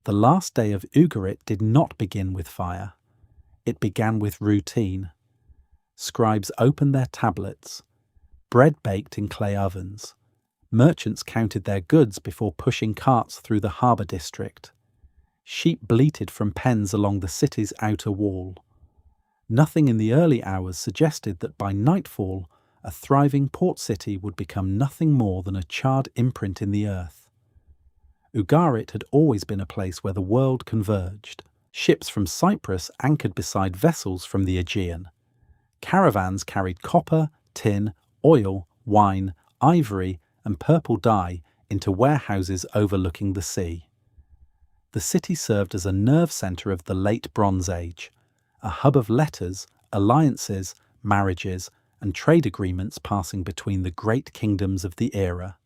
The last day of Ugarit did not begin with fire. It began with routine. Scribes opened their tablets, bread baked in clay ovens. Merchants counted their goods before pushing carts through the harbour district. Sheep bleated from pens along the city's outer wall. Nothing in the early hours suggested that by nightfall, a thriving port city would become nothing more than a charred imprint in the earth. Ugarit had always been a place where the world converged. Ships from Cyprus anchored beside vessels from the Aegean. Caravans carried copper, tin, oil, wine, ivory, and purple dye into warehouses overlooking the sea. The city served as a nerve centre of the late Bronze Age, a hub of letters, alliances, marriages, and trade agreements passing between the great kingdoms of the era.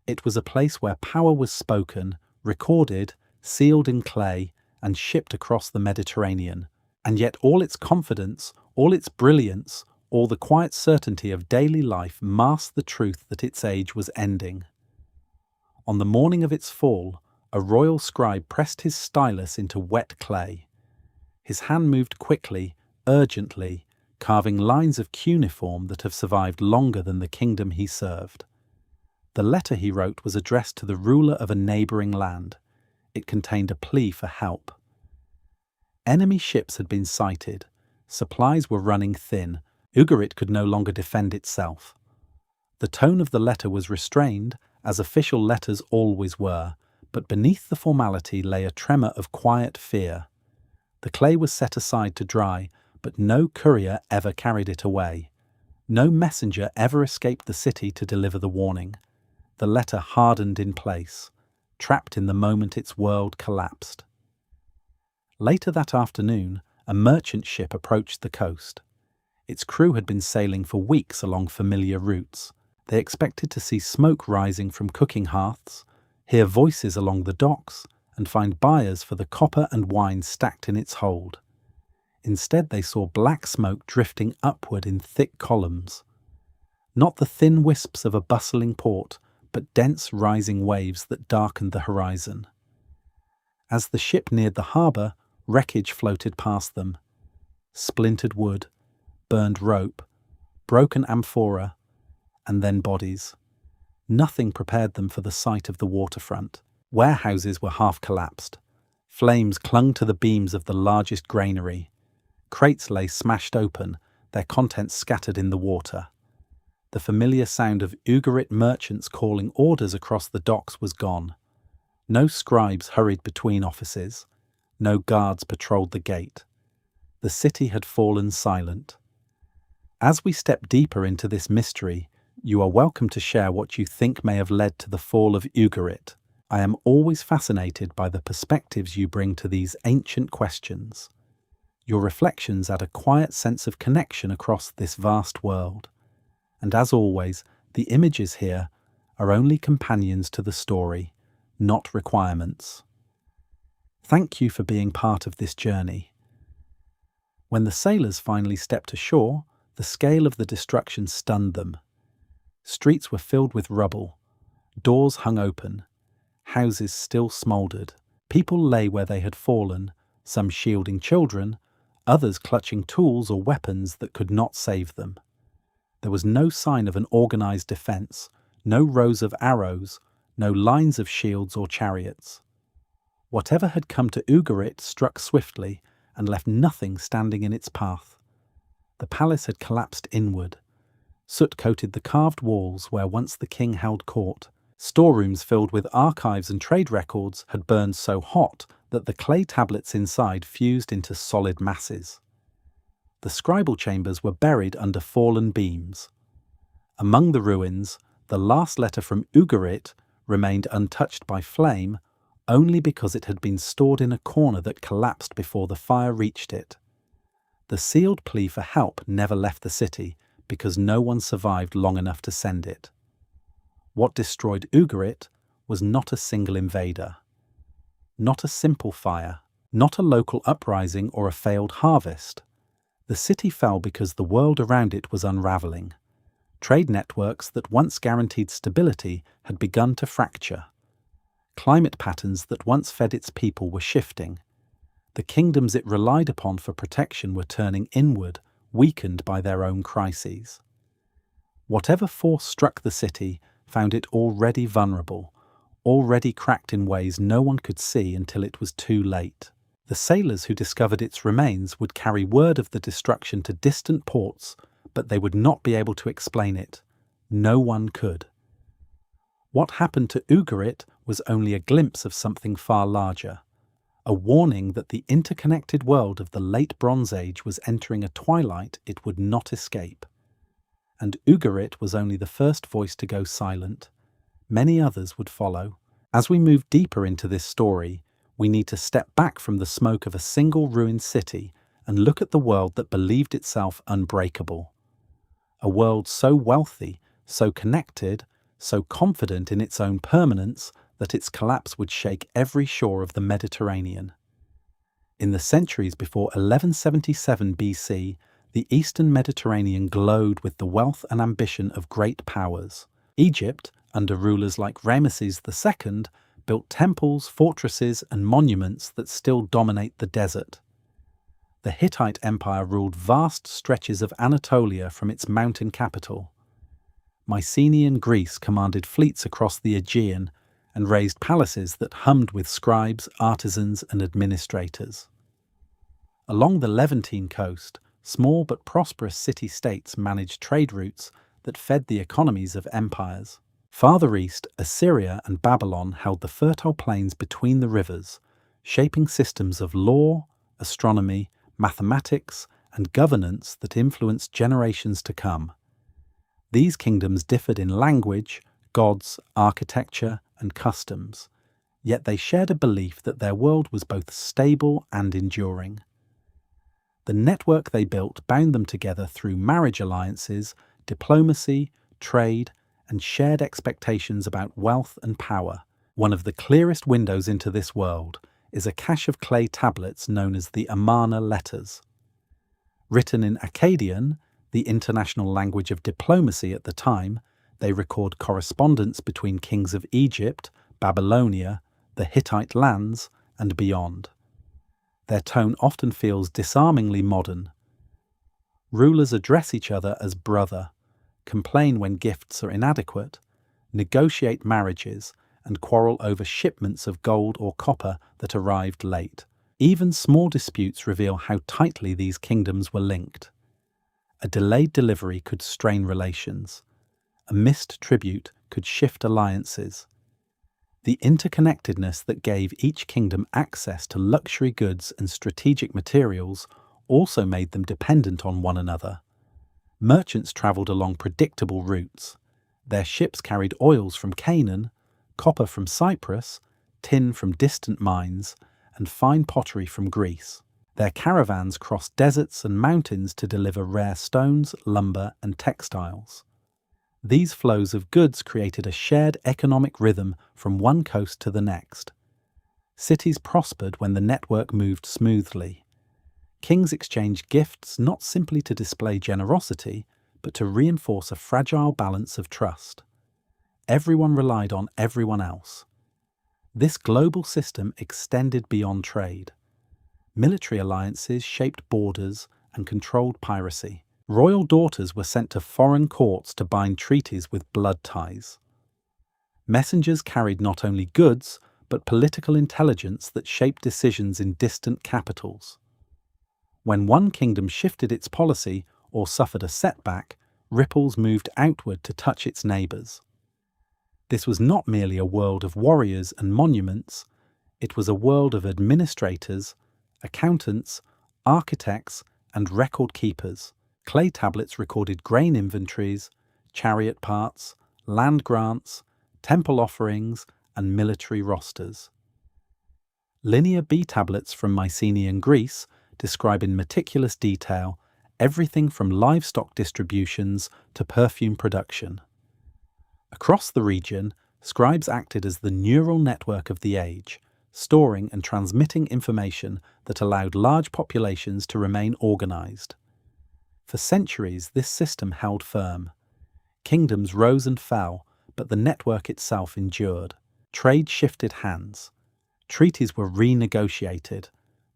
It was a place where power was spoken, recorded, sealed in clay, and shipped across the Mediterranean, and yet all its confidence, all its brilliance, all the quiet certainty of daily life masked the truth that its age was ending. On the morning of its fall, a royal scribe pressed his stylus into wet clay. His hand moved quickly, urgently, carving lines of cuneiform that have survived longer than the kingdom he served. The letter he wrote was addressed to the ruler of a neighbouring land. It contained a plea for help. Enemy ships had been sighted. Supplies were running thin. Ugarit could no longer defend itself. The tone of the letter was restrained, as official letters always were, but beneath the formality lay a tremor of quiet fear. The clay was set aside to dry, but no courier ever carried it away. No messenger ever escaped the city to deliver the warning. The letter hardened in place, trapped in the moment its world collapsed. Later that afternoon, a merchant ship approached the coast. Its crew had been sailing for weeks along familiar routes. They expected to see smoke rising from cooking hearths, hear voices along the docks, and find buyers for the copper and wine stacked in its hold. Instead, they saw black smoke drifting upward in thick columns. Not the thin wisps of a bustling port, but dense rising waves that darkened the horizon. As the ship neared the harbour, wreckage floated past them. Splintered wood, burned rope, broken amphora, and then bodies. Nothing prepared them for the sight of the waterfront. Warehouses were half collapsed. Flames clung to the beams of the largest granary. Crates lay smashed open, their contents scattered in the water. The familiar sound of Ugarit merchants calling orders across the docks was gone. No scribes hurried between offices. No guards patrolled the gate. The city had fallen silent. As we step deeper into this mystery, you are welcome to share what you think may have led to the fall of Ugarit. I am always fascinated by the perspectives you bring to these ancient questions. Your reflections add a quiet sense of connection across this vast world. And as always, the images here are only companions to the story, not requirements. Thank you for being part of this journey. When the sailors finally stepped ashore, the scale of the destruction stunned them. Streets were filled with rubble. Doors hung open. Houses still smouldered. People lay where they had fallen, some shielding children, others clutching tools or weapons that could not save them. There was no sign of an organized defense, no rows of arrows, no lines of shields or chariots. Whatever had come to Ugarit struck swiftly and left nothing standing in its path. The palace had collapsed inward. Soot coated the carved walls where once the king held court. Storerooms filled with archives and trade records had burned so hot that the clay tablets inside fused into solid masses. The scribal chambers were buried under fallen beams. Among the ruins, the last letter from Ugarit remained untouched by flame only because it had been stored in a corner that collapsed before the fire reached it. The sealed plea for help never left the city because no one survived long enough to send it. What destroyed Ugarit was not a single invader, not a simple fire, not a local uprising or a failed harvest. The city fell because the world around it was unraveling. Trade networks that once guaranteed stability had begun to fracture. Climate patterns that once fed its people were shifting. The kingdoms it relied upon for protection were turning inward, weakened by their own crises. Whatever force struck the city found it already vulnerable, already cracked in ways no one could see until it was too late. The sailors who discovered its remains would carry word of the destruction to distant ports, but they would not be able to explain it. No one could. What happened to Ugarit was only a glimpse of something far larger, a warning that the interconnected world of the late Bronze Age was entering a twilight it would not escape. And Ugarit was only the first voice to go silent. Many others would follow. As we move deeper into this story, we need to step back from the smoke of a single ruined city and look at the world that believed itself unbreakable. A world so wealthy, so connected, so confident in its own permanence that its collapse would shake every shore of the Mediterranean. In the centuries before 1177 BC, the eastern Mediterranean glowed with the wealth and ambition of great powers. Egypt, under rulers like Ramesses II, built temples, fortresses, and monuments that still dominate the desert. The Hittite Empire ruled vast stretches of Anatolia from its mountain capital. Mycenaean Greece commanded fleets across the Aegean and raised palaces that hummed with scribes, artisans, and administrators. Along the Levantine coast, small but prosperous city-states managed trade routes that fed the economies of empires. Farther east, Assyria and Babylon held the fertile plains between the rivers, shaping systems of law, astronomy, mathematics, and governance that influenced generations to come. These kingdoms differed in language, gods, architecture, and customs, yet they shared a belief that their world was both stable and enduring. The network they built bound them together through marriage alliances, diplomacy, trade, and shared expectations about wealth and power. One of the clearest windows into this world is a cache of clay tablets known as the Amarna letters. Written in Akkadian, the international language of diplomacy at the time, they record correspondence between kings of Egypt, Babylonia, the Hittite lands, and beyond. Their tone often feels disarmingly modern. Rulers address each other as brother, complain when gifts are inadequate, negotiate marriages, and quarrel over shipments of gold or copper that arrived late. Even small disputes reveal how tightly these kingdoms were linked. A delayed delivery could strain relations. A missed tribute could shift alliances. The interconnectedness that gave each kingdom access to luxury goods and strategic materials also made them dependent on one another. Merchants travelled along predictable routes. Their ships carried oils from Canaan, copper from Cyprus, tin from distant mines, and fine pottery from Greece. Their caravans crossed deserts and mountains to deliver rare stones, lumber, and textiles. These flows of goods created a shared economic rhythm from one coast to the next. Cities prospered when the network moved smoothly. Kings exchanged gifts not simply to display generosity, but to reinforce a fragile balance of trust. Everyone relied on everyone else. This global system extended beyond trade. Military alliances shaped borders and controlled piracy. Royal daughters were sent to foreign courts to bind treaties with blood ties. Messengers carried not only goods, but political intelligence that shaped decisions in distant capitals. When one kingdom shifted its policy or suffered a setback, ripples moved outward to touch its neighbours. This was not merely a world of warriors and monuments, it was a world of administrators, accountants, architects, and record keepers. Clay tablets recorded grain inventories, chariot parts, land grants, temple offerings, and military rosters. Linear B tablets from Mycenaean Greece describe in meticulous detail everything from livestock distributions to perfume production. Across the region, scribes acted as the neural network of the age, storing and transmitting information that allowed large populations to remain organized. For centuries, this system held firm. Kingdoms rose and fell, but the network itself endured. Trade shifted hands. Treaties were renegotiated.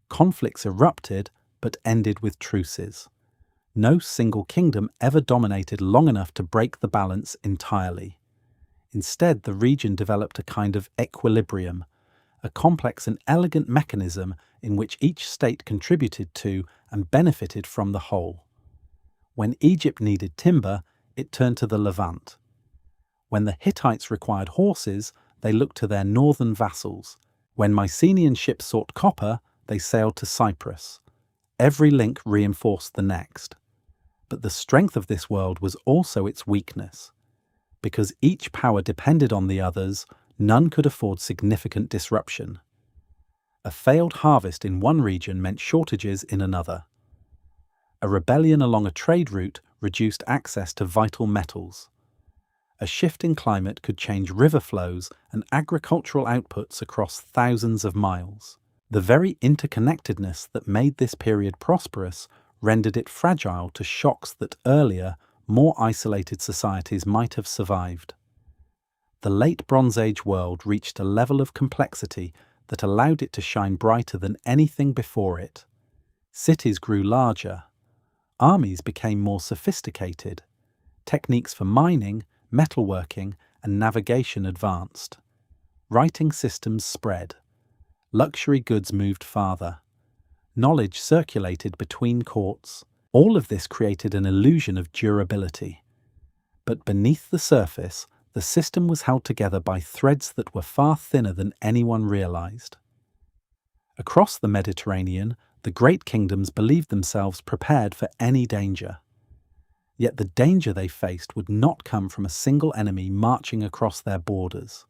Conflicts erupted but ended with truces. No single kingdom ever dominated long enough to break the balance entirely. Instead, the region developed a kind of equilibrium, a complex and elegant mechanism in which each state contributed to and benefited from the whole. When Egypt needed timber, it turned to the Levant. When the Hittites required horses, they looked to their northern vassals. When Mycenaean ships sought copper, they sailed to Cyprus. Every link reinforced the next. But the strength of this world was also its weakness. Because each power depended on the others, none could afford significant disruption. A failed harvest in one region meant shortages in another. A rebellion along a trade route reduced access to vital metals. A shift in climate could change river flows and agricultural outputs across thousands of miles. The very interconnectedness that made this period prosperous rendered it fragile to shocks that earlier, more isolated societies might have survived. The late Bronze Age world reached a level of complexity that allowed it to shine brighter than anything before it. Cities grew larger. Armies became more sophisticated. Techniques for mining, metalworking, and navigation advanced. Writing systems spread. Luxury goods moved farther. Knowledge circulated between courts. All of this created an illusion of durability. But beneath the surface, the system was held together by threads that were far thinner than anyone realized. Across the Mediterranean, the great kingdoms believed themselves prepared for any danger. Yet the danger they faced would not come from a single enemy marching across their borders.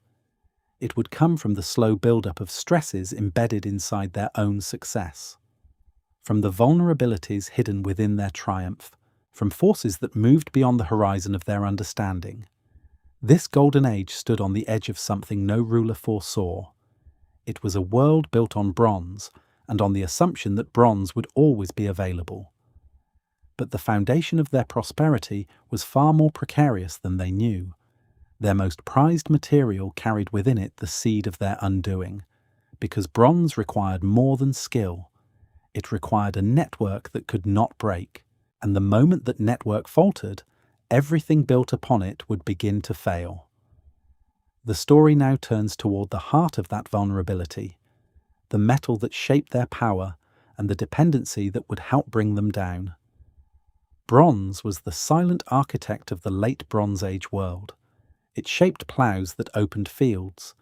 It would come from the slow build-up of stresses embedded inside their own success. From the vulnerabilities hidden within their triumph, from forces that moved beyond the horizon of their understanding. This golden age stood on the edge of something no ruler foresaw. It was a world built on bronze, and on the assumption that bronze would always be available. But the foundation of their prosperity was far more precarious than they knew. Their most prized material carried within it the seed of their undoing, because bronze required more than skill. It required a network that could not break, and the moment that network faltered, everything built upon it would begin to fail. The story now turns toward the heart of that vulnerability, the metal that shaped their power and the dependency that would help bring them down. Bronze was the silent architect of the late Bronze Age world. It shaped ploughs that opened fields,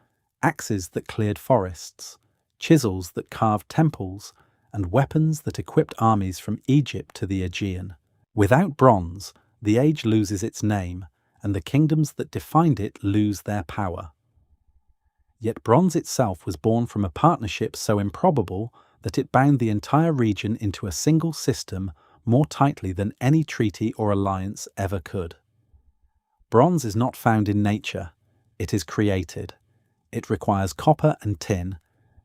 axes that cleared forests, chisels that carved temples, and weapons that equipped armies from Egypt to the Aegean. Without bronze, the age loses its name, and the kingdoms that defined it lose their power. Yet bronze itself was born from a partnership so improbable that it bound the entire region into a single system more tightly than any treaty or alliance ever could. Bronze is not found in nature, it is created. It requires copper and tin,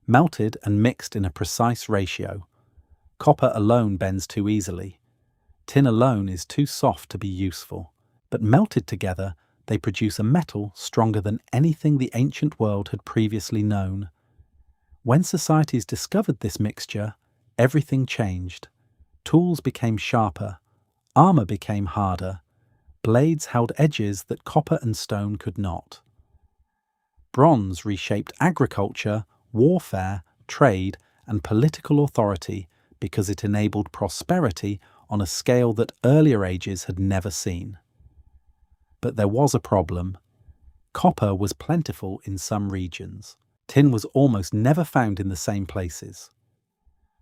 melted and mixed in a precise ratio. Copper alone bends too easily. Tin alone is too soft to be useful. But melted together, they produce a metal stronger than anything the ancient world had previously known. When societies discovered this mixture, everything changed. Tools became sharper, armor became harder, blades held edges that copper and stone could not. Bronze reshaped agriculture, warfare, trade, and political authority because it enabled prosperity on a scale that earlier ages had never seen. But there was a problem. Copper was plentiful in some regions. Tin was almost never found in the same places.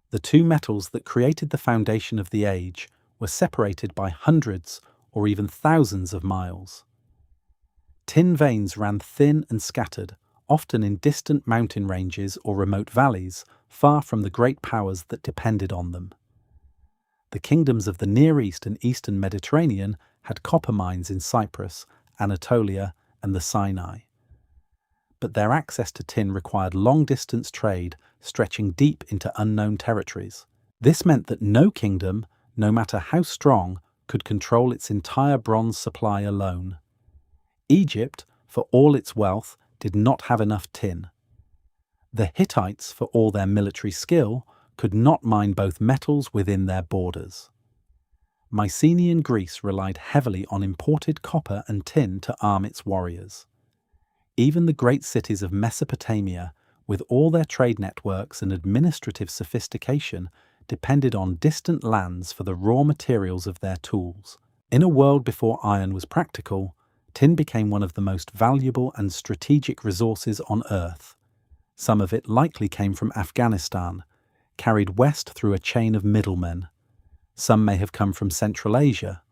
The two metals that created the foundation of the age were separated by hundreds or even thousands of miles. Tin veins ran thin and scattered, often in distant mountain ranges or remote valleys, far from the great powers that depended on them. The kingdoms of the Near East and Eastern Mediterranean had copper mines in Cyprus, Anatolia, and the Sinai. But their access to tin required long-distance trade, stretching deep into unknown territories. This meant that no kingdom, no matter how strong, could control its entire bronze supply alone. Egypt, for all its wealth, did not have enough tin. The Hittites, for all their military skill, could not mine both metals within their borders. Mycenaean Greece relied heavily on imported copper and tin to arm its warriors. Even the great cities of Mesopotamia, with all their trade networks and administrative sophistication, depended on distant lands for the raw materials of their tools. In a world before iron was practical, tin became one of the most valuable and strategic resources on Earth. Some of it likely came from Afghanistan, carried west through a chain of middlemen. Some may have come from Central Asia.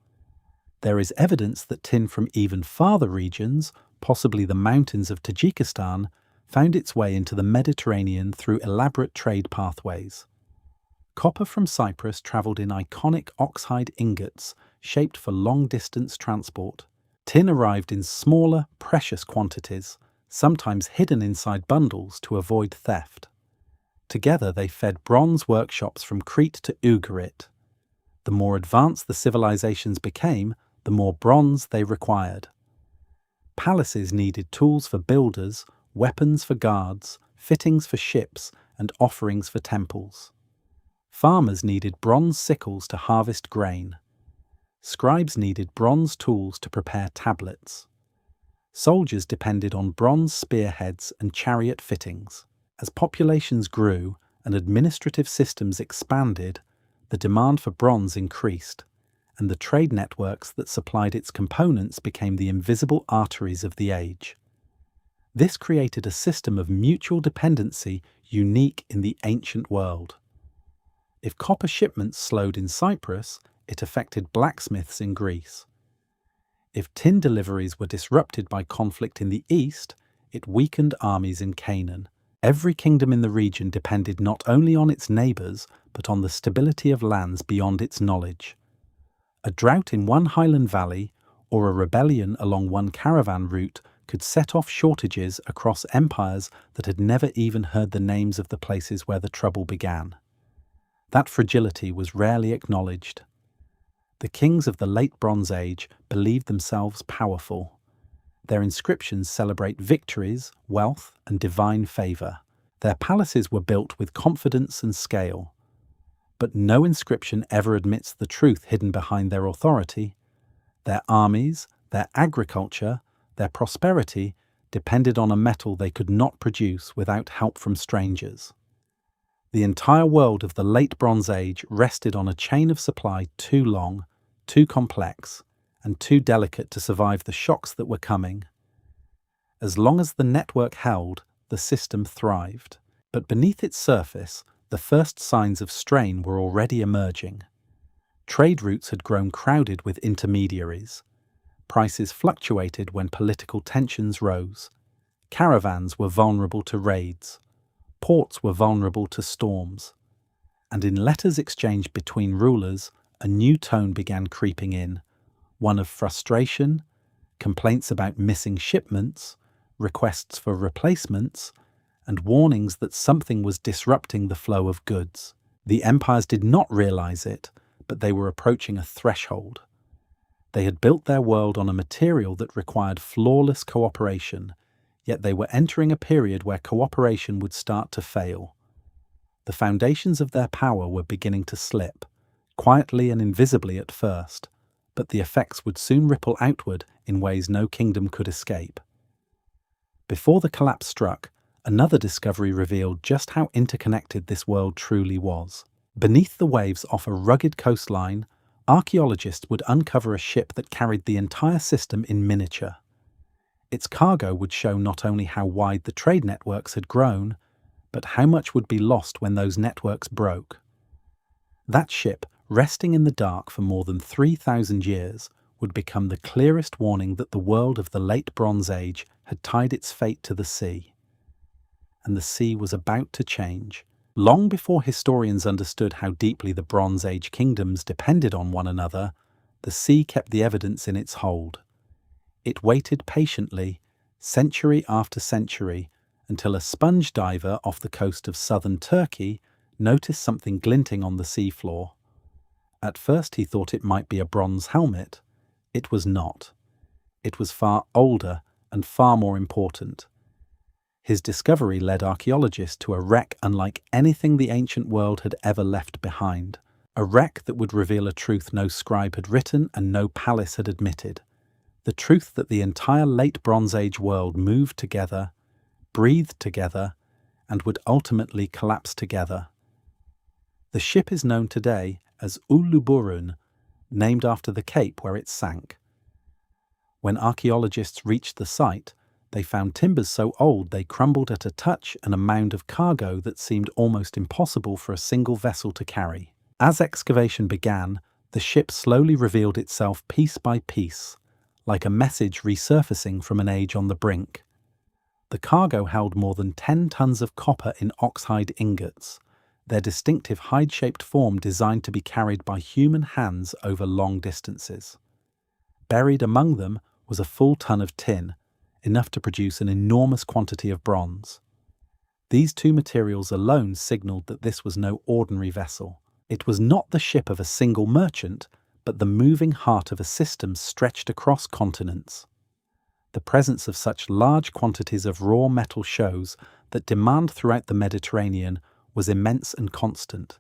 There is evidence that tin from even farther regions, possibly the mountains of Tajikistan, found its way into the Mediterranean through elaborate trade pathways. Copper from Cyprus travelled in iconic oxide ingots shaped for long-distance transport. Tin arrived in smaller, precious quantities, sometimes hidden inside bundles to avoid theft. Together they fed bronze workshops from Crete to Ugarit. The more advanced the civilizations became, the more bronze they required. Palaces needed tools for builders, weapons for guards, fittings for ships, and offerings for temples. Farmers needed bronze sickles to harvest grain. Scribes needed bronze tools to prepare tablets. Soldiers depended on bronze spearheads and chariot fittings. As populations grew and administrative systems expanded, the demand for bronze increased, and the trade networks that supplied its components became the invisible arteries of the age. This created a system of mutual dependency unique in the ancient world. If copper shipments slowed in Cyprus, it affected blacksmiths in Greece. If tin deliveries were disrupted by conflict in the east, it weakened armies in Canaan. Every kingdom in the region depended not only on its neighbours, but on the stability of lands beyond its knowledge. A drought in one highland valley, or a rebellion along one caravan route, could set off shortages across empires that had never even heard the names of the places where the trouble began. That fragility was rarely acknowledged. The kings of the late Bronze Age believed themselves powerful. Their inscriptions celebrate victories, wealth, and divine favour. Their palaces were built with confidence and scale. But no inscription ever admits the truth hidden behind their authority. Their armies, their agriculture, their prosperity depended on a metal they could not produce without help from strangers. The entire world of the late Bronze Age rested on a chain of supply too long, too complex, and too delicate to survive the shocks that were coming. As long as the network held, the system thrived. But beneath its surface, the first signs of strain were already emerging. Trade routes had grown crowded with intermediaries. Prices fluctuated when political tensions rose. Caravans were vulnerable to raids. Ports were vulnerable to storms. And in letters exchanged between rulers, a new tone began creeping in, one of frustration, complaints about missing shipments, requests for replacements, and warnings that something was disrupting the flow of goods. The empires did not realize it, but they were approaching a threshold. They had built their world on a material that required flawless cooperation, yet they were entering a period where cooperation would start to fail. The foundations of their power were beginning to slip, quietly and invisibly at first, but the effects would soon ripple outward in ways no kingdom could escape. Before the collapse struck, another discovery revealed just how interconnected this world truly was. Beneath the waves off a rugged coastline, archaeologists would uncover a ship that carried the entire system in miniature. Its cargo would show not only how wide the trade networks had grown, but how much would be lost when those networks broke. That ship, resting in the dark for more than 3,000 years, would become the clearest warning that the world of the late Bronze Age had tied its fate to the sea. And the sea was about to change. Long before historians understood how deeply the Bronze Age kingdoms depended on one another, the sea kept the evidence in its hold. It waited patiently, century after century, until a sponge diver off the coast of southern Turkey noticed something glinting on the seafloor. At first he thought it might be a bronze helmet. It was not. It was far older and far more important. His discovery led archaeologists to a wreck unlike anything the ancient world had ever left behind. A wreck that would reveal a truth no scribe had written and no palace had admitted. The truth that the entire late Bronze Age world moved together, breathed together, and would ultimately collapse together. The ship is known today as Uluburun, named after the cape where it sank. When archaeologists reached the site, they found timbers so old they crumbled at a touch and a mound of cargo that seemed almost impossible for a single vessel to carry. As excavation began, the ship slowly revealed itself piece by piece, like a message resurfacing from an age on the brink. The cargo held more than 10 tons of copper in oxhide ingots, their distinctive hide-shaped form designed to be carried by human hands over long distances. Buried among them was a full ton of tin, enough to produce an enormous quantity of bronze. These two materials alone signaled that this was no ordinary vessel. It was not the ship of a single merchant, but the moving heart of a system stretched across continents. The presence of such large quantities of raw metal shows that demand throughout the Mediterranean was immense and constant.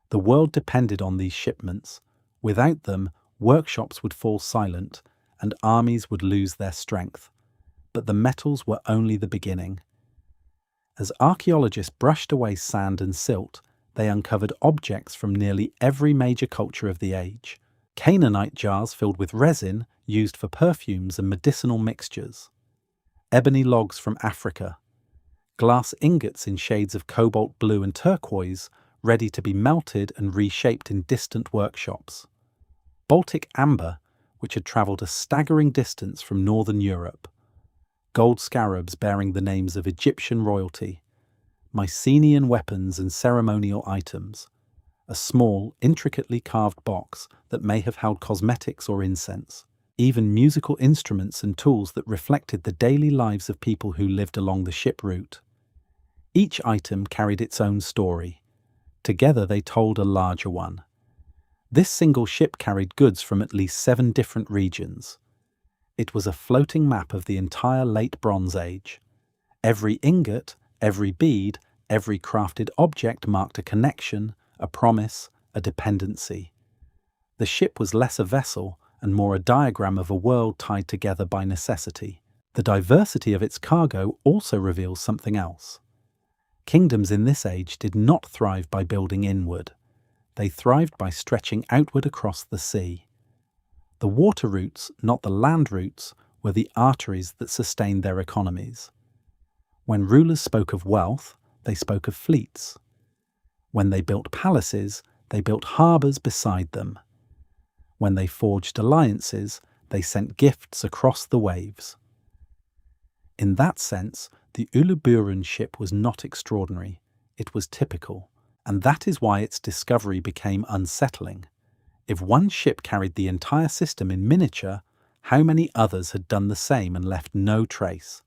The world depended on these shipments. Without them, workshops would fall silent and armies would lose their strength. But the metals were only the beginning. As archaeologists brushed away sand and silt, they uncovered objects from nearly every major culture of the age. Canaanite jars filled with resin used for perfumes and medicinal mixtures. Ebony logs from Africa. Glass ingots in shades of cobalt blue and turquoise, ready to be melted and reshaped in distant workshops. Baltic amber, which had travelled a staggering distance from northern Europe. Gold scarabs bearing the names of Egyptian royalty, Mycenaean weapons and ceremonial items, a small, intricately carved box that may have held cosmetics or incense, even musical instruments and tools that reflected the daily lives of people who lived along the ship route. Each item carried its own story. Together they told a larger one. This single ship carried goods from at least 7 different regions. It was a floating map of the entire late Bronze Age. Every ingot, every bead, every crafted object marked a connection, a promise, a dependency. The ship was less a vessel and more a diagram of a world tied together by necessity. The diversity of its cargo also reveals something else. Kingdoms in this age did not thrive by building inward. They thrived by stretching outward across the sea. The water routes, not the land routes, were the arteries that sustained their economies. When rulers spoke of wealth, they spoke of fleets. When they built palaces, they built harbours beside them. When they forged alliances, they sent gifts across the waves. In that sense, the Uluburun ship was not extraordinary, it was typical, and that is why its discovery became unsettling. If one ship carried the entire system in miniature, how many others had done the same and left no trace?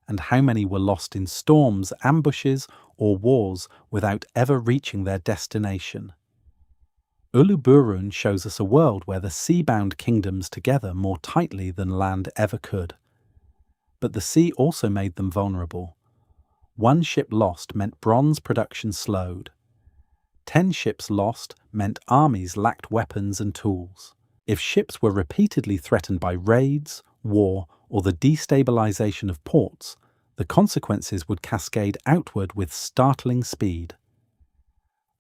And how many were lost in storms, ambushes, or wars without ever reaching their destination? Uluburun shows us a world where the sea-bound kingdoms together more tightly than land ever could. But the sea also made them vulnerable. One ship lost meant bronze production slowed. 10 ships lost meant armies lacked weapons and tools. If ships were repeatedly threatened by raids, war, or the destabilization of ports, the consequences would cascade outward with startling speed.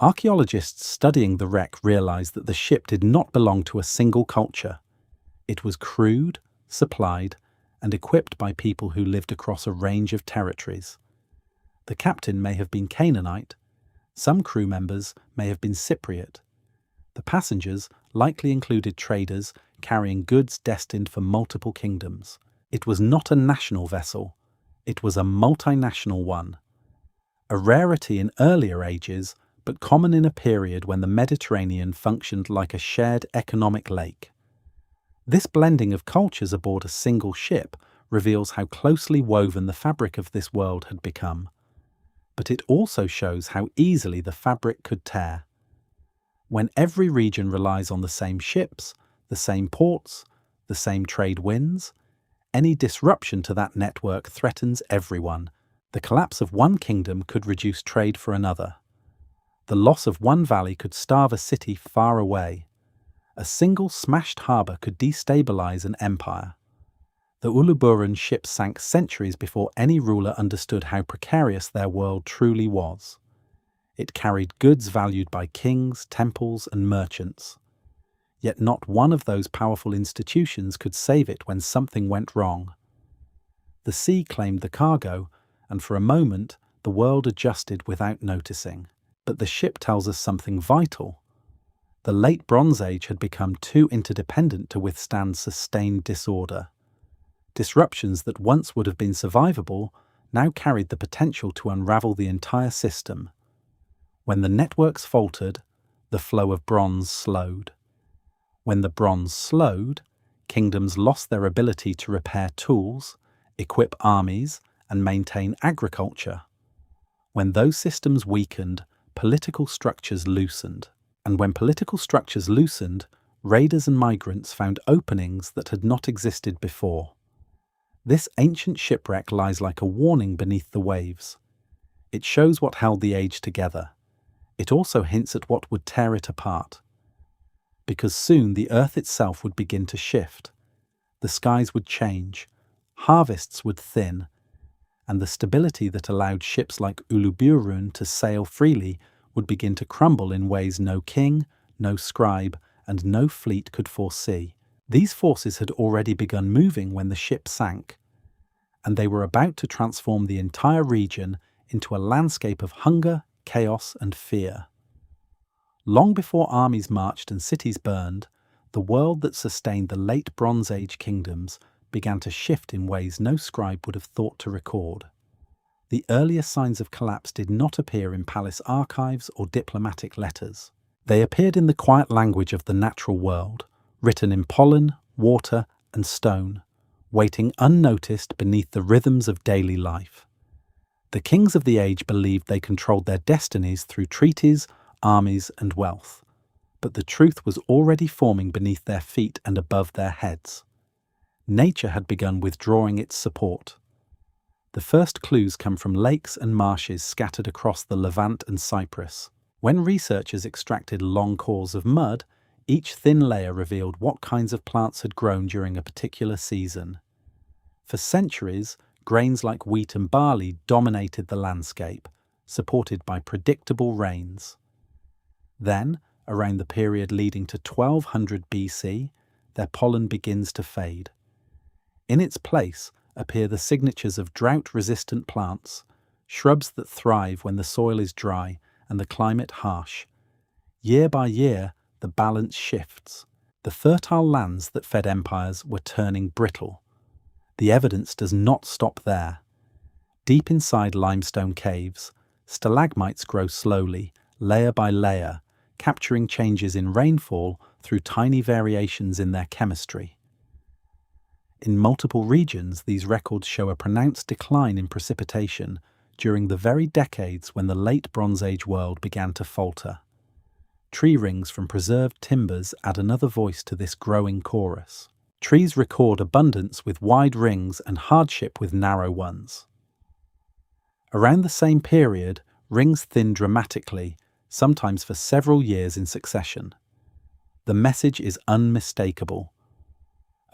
Archaeologists studying the wreck realized that the ship did not belong to a single culture. It was crewed, supplied, and equipped by people who lived across a range of territories. The captain may have been Canaanite. Some crew members may have been Cypriot. The passengers likely included traders carrying goods destined for multiple kingdoms. It was not a national vessel. It was a multinational one. A rarity in earlier ages, but common in a period when the Mediterranean functioned like a shared economic lake. This blending of cultures aboard a single ship reveals how closely woven the fabric of this world had become. But it also shows how easily the fabric could tear. When every region relies on the same ships, the same ports, the same trade winds, any disruption to that network threatens everyone, The collapse of one kingdom could reduce trade for another. The loss of one valley could starve a city far away. A single smashed harbour could destabilize an empire. The Uluburun ship sank centuries before any ruler understood how precarious their world truly was. It carried goods valued by kings, temples, and merchants. Yet not one of those powerful institutions could save it when something went wrong. The sea claimed the cargo, and for a moment the world adjusted without noticing. But the ship tells us something vital. The late Bronze Age had become too interdependent to withstand sustained disorder. Disruptions that once would have been survivable now carried the potential to unravel the entire system. When the networks faltered, the flow of bronze slowed. When the bronze slowed, kingdoms lost their ability to repair tools, equip armies, and maintain agriculture. When those systems weakened, political structures loosened. And when political structures loosened, raiders and migrants found openings that had not existed before. This ancient shipwreck lies like a warning beneath the waves. It shows what held the age together. It also hints at what would tear it apart. Because soon the earth itself would begin to shift. The skies would change, harvests would thin, and the stability that allowed ships like Uluburun to sail freely would begin to crumble in ways no king, no scribe, and no fleet could foresee. These forces had already begun moving when the ship sank, and they were about to transform the entire region into a landscape of hunger, chaos, and fear. Long before armies marched and cities burned, the world that sustained the late Bronze Age kingdoms began to shift in ways no scribe would have thought to record. The earliest signs of collapse did not appear in palace archives or diplomatic letters. They appeared in the quiet language of the natural world, written in pollen, water, and stone, waiting unnoticed beneath the rhythms of daily life. The kings of the age believed they controlled their destinies through treaties, armies, and wealth, but the truth was already forming beneath their feet and above their heads. Nature had begun withdrawing its support. The first clues come from lakes and marshes scattered across the Levant and Cyprus. When researchers extracted long cores of mud, each thin layer revealed what kinds of plants had grown during a particular season. For centuries, grains like wheat and barley dominated the landscape, supported by predictable rains. Then, around the period leading to 1200 BC, their pollen begins to fade. In its place appear the signatures of drought-resistant plants, shrubs that thrive when the soil is dry and the climate harsh. Year by year, the balance shifts. The fertile lands that fed empires were turning brittle. The evidence does not stop there. Deep inside limestone caves, stalagmites grow slowly, layer by layer, capturing changes in rainfall through tiny variations in their chemistry. In multiple regions, these records show a pronounced decline in precipitation during the very decades when the late Bronze Age world began to falter. Tree rings from preserved timbers add another voice to this growing chorus. Trees record abundance with wide rings and hardship with narrow ones. Around the same period, rings thin dramatically, sometimes for several years in succession. The message is unmistakable.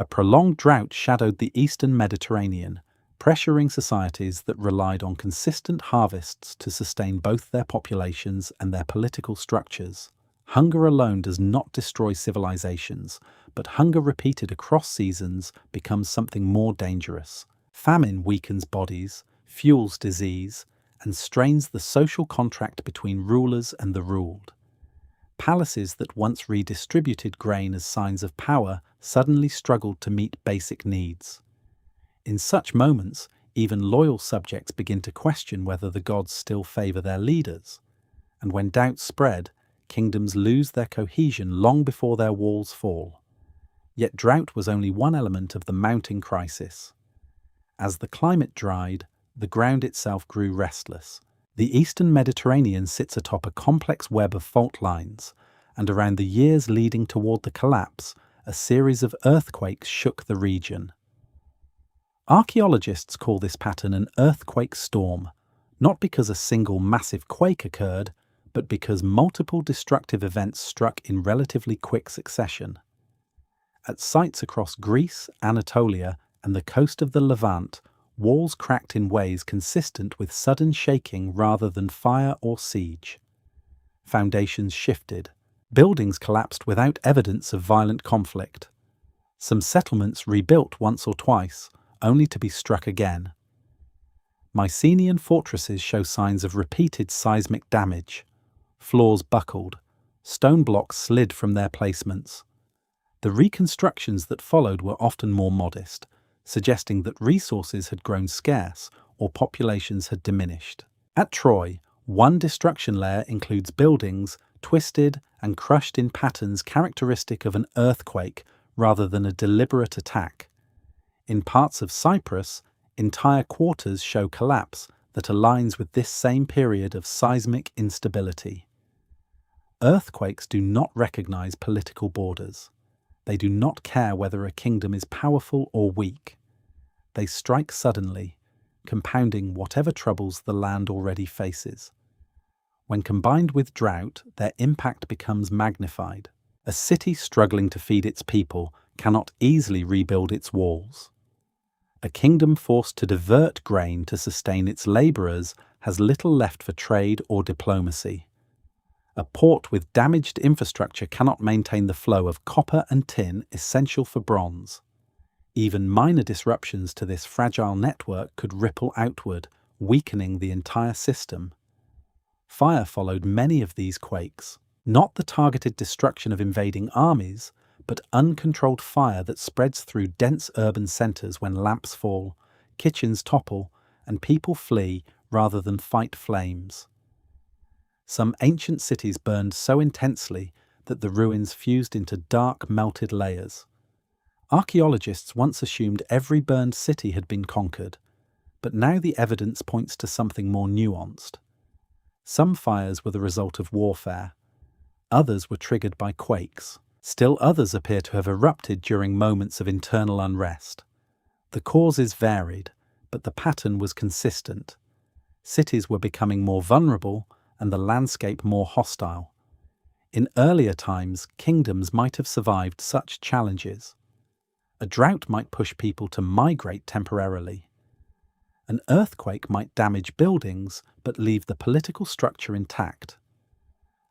A prolonged drought shadowed the eastern Mediterranean, pressuring societies that relied on consistent harvests to sustain both their populations and their political structures. Hunger alone does not destroy civilizations, but hunger repeated across seasons becomes something more dangerous. Famine weakens bodies, fuels disease, and strains the social contract between rulers and the ruled. Palaces that once redistributed grain as signs of power suddenly struggled to meet basic needs. In such moments, even loyal subjects begin to question whether the gods still favor their leaders. And when doubts spread, kingdoms lose their cohesion long before their walls fall. Yet drought was only one element of the mounting crisis. As the climate dried, the ground itself grew restless. The eastern Mediterranean sits atop a complex web of fault lines, and around the years leading toward the collapse, a series of earthquakes shook the region. Archaeologists call this pattern an earthquake storm, not because a single massive quake occurred, but because multiple destructive events struck in relatively quick succession. At sites across Greece, Anatolia, and the coast of the Levant, walls cracked in ways consistent with sudden shaking rather than fire or siege. Foundations shifted. Buildings collapsed without evidence of violent conflict. Some settlements rebuilt once or twice, only to be struck again. Mycenaean fortresses show signs of repeated seismic damage. Floors buckled. Stone blocks slid from their placements. The reconstructions that followed were often more modest, suggesting that resources had grown scarce or populations had diminished. At Troy, one destruction layer includes buildings twisted and crushed in patterns characteristic of an earthquake rather than a deliberate attack. In parts of Cyprus, entire quarters show collapse that aligns with this same period of seismic instability. Earthquakes do not recognize political borders. They do not care whether a kingdom is powerful or weak. They strike suddenly, compounding whatever troubles the land already faces. When combined with drought, their impact becomes magnified. A city struggling to feed its people cannot easily rebuild its walls. A kingdom forced to divert grain to sustain its laborers has little left for trade or diplomacy. A port with damaged infrastructure cannot maintain the flow of copper and tin essential for bronze. Even minor disruptions to this fragile network could ripple outward, weakening the entire system. Fire followed many of these quakes, not the targeted destruction of invading armies, but uncontrolled fire that spreads through dense urban centers when lamps fall, kitchens topple, and people flee rather than fight flames. Some ancient cities burned so intensely that the ruins fused into dark, melted layers. Archaeologists once assumed every burned city had been conquered, but now the evidence points to something more nuanced. Some fires were the result of warfare. Others were triggered by quakes. Still others appear to have erupted during moments of internal unrest. The causes varied, but the pattern was consistent. Cities were becoming more vulnerable and the landscape more hostile. In earlier times, kingdoms might have survived such challenges. A drought might push people to migrate temporarily. An earthquake might damage buildings but leave the political structure intact.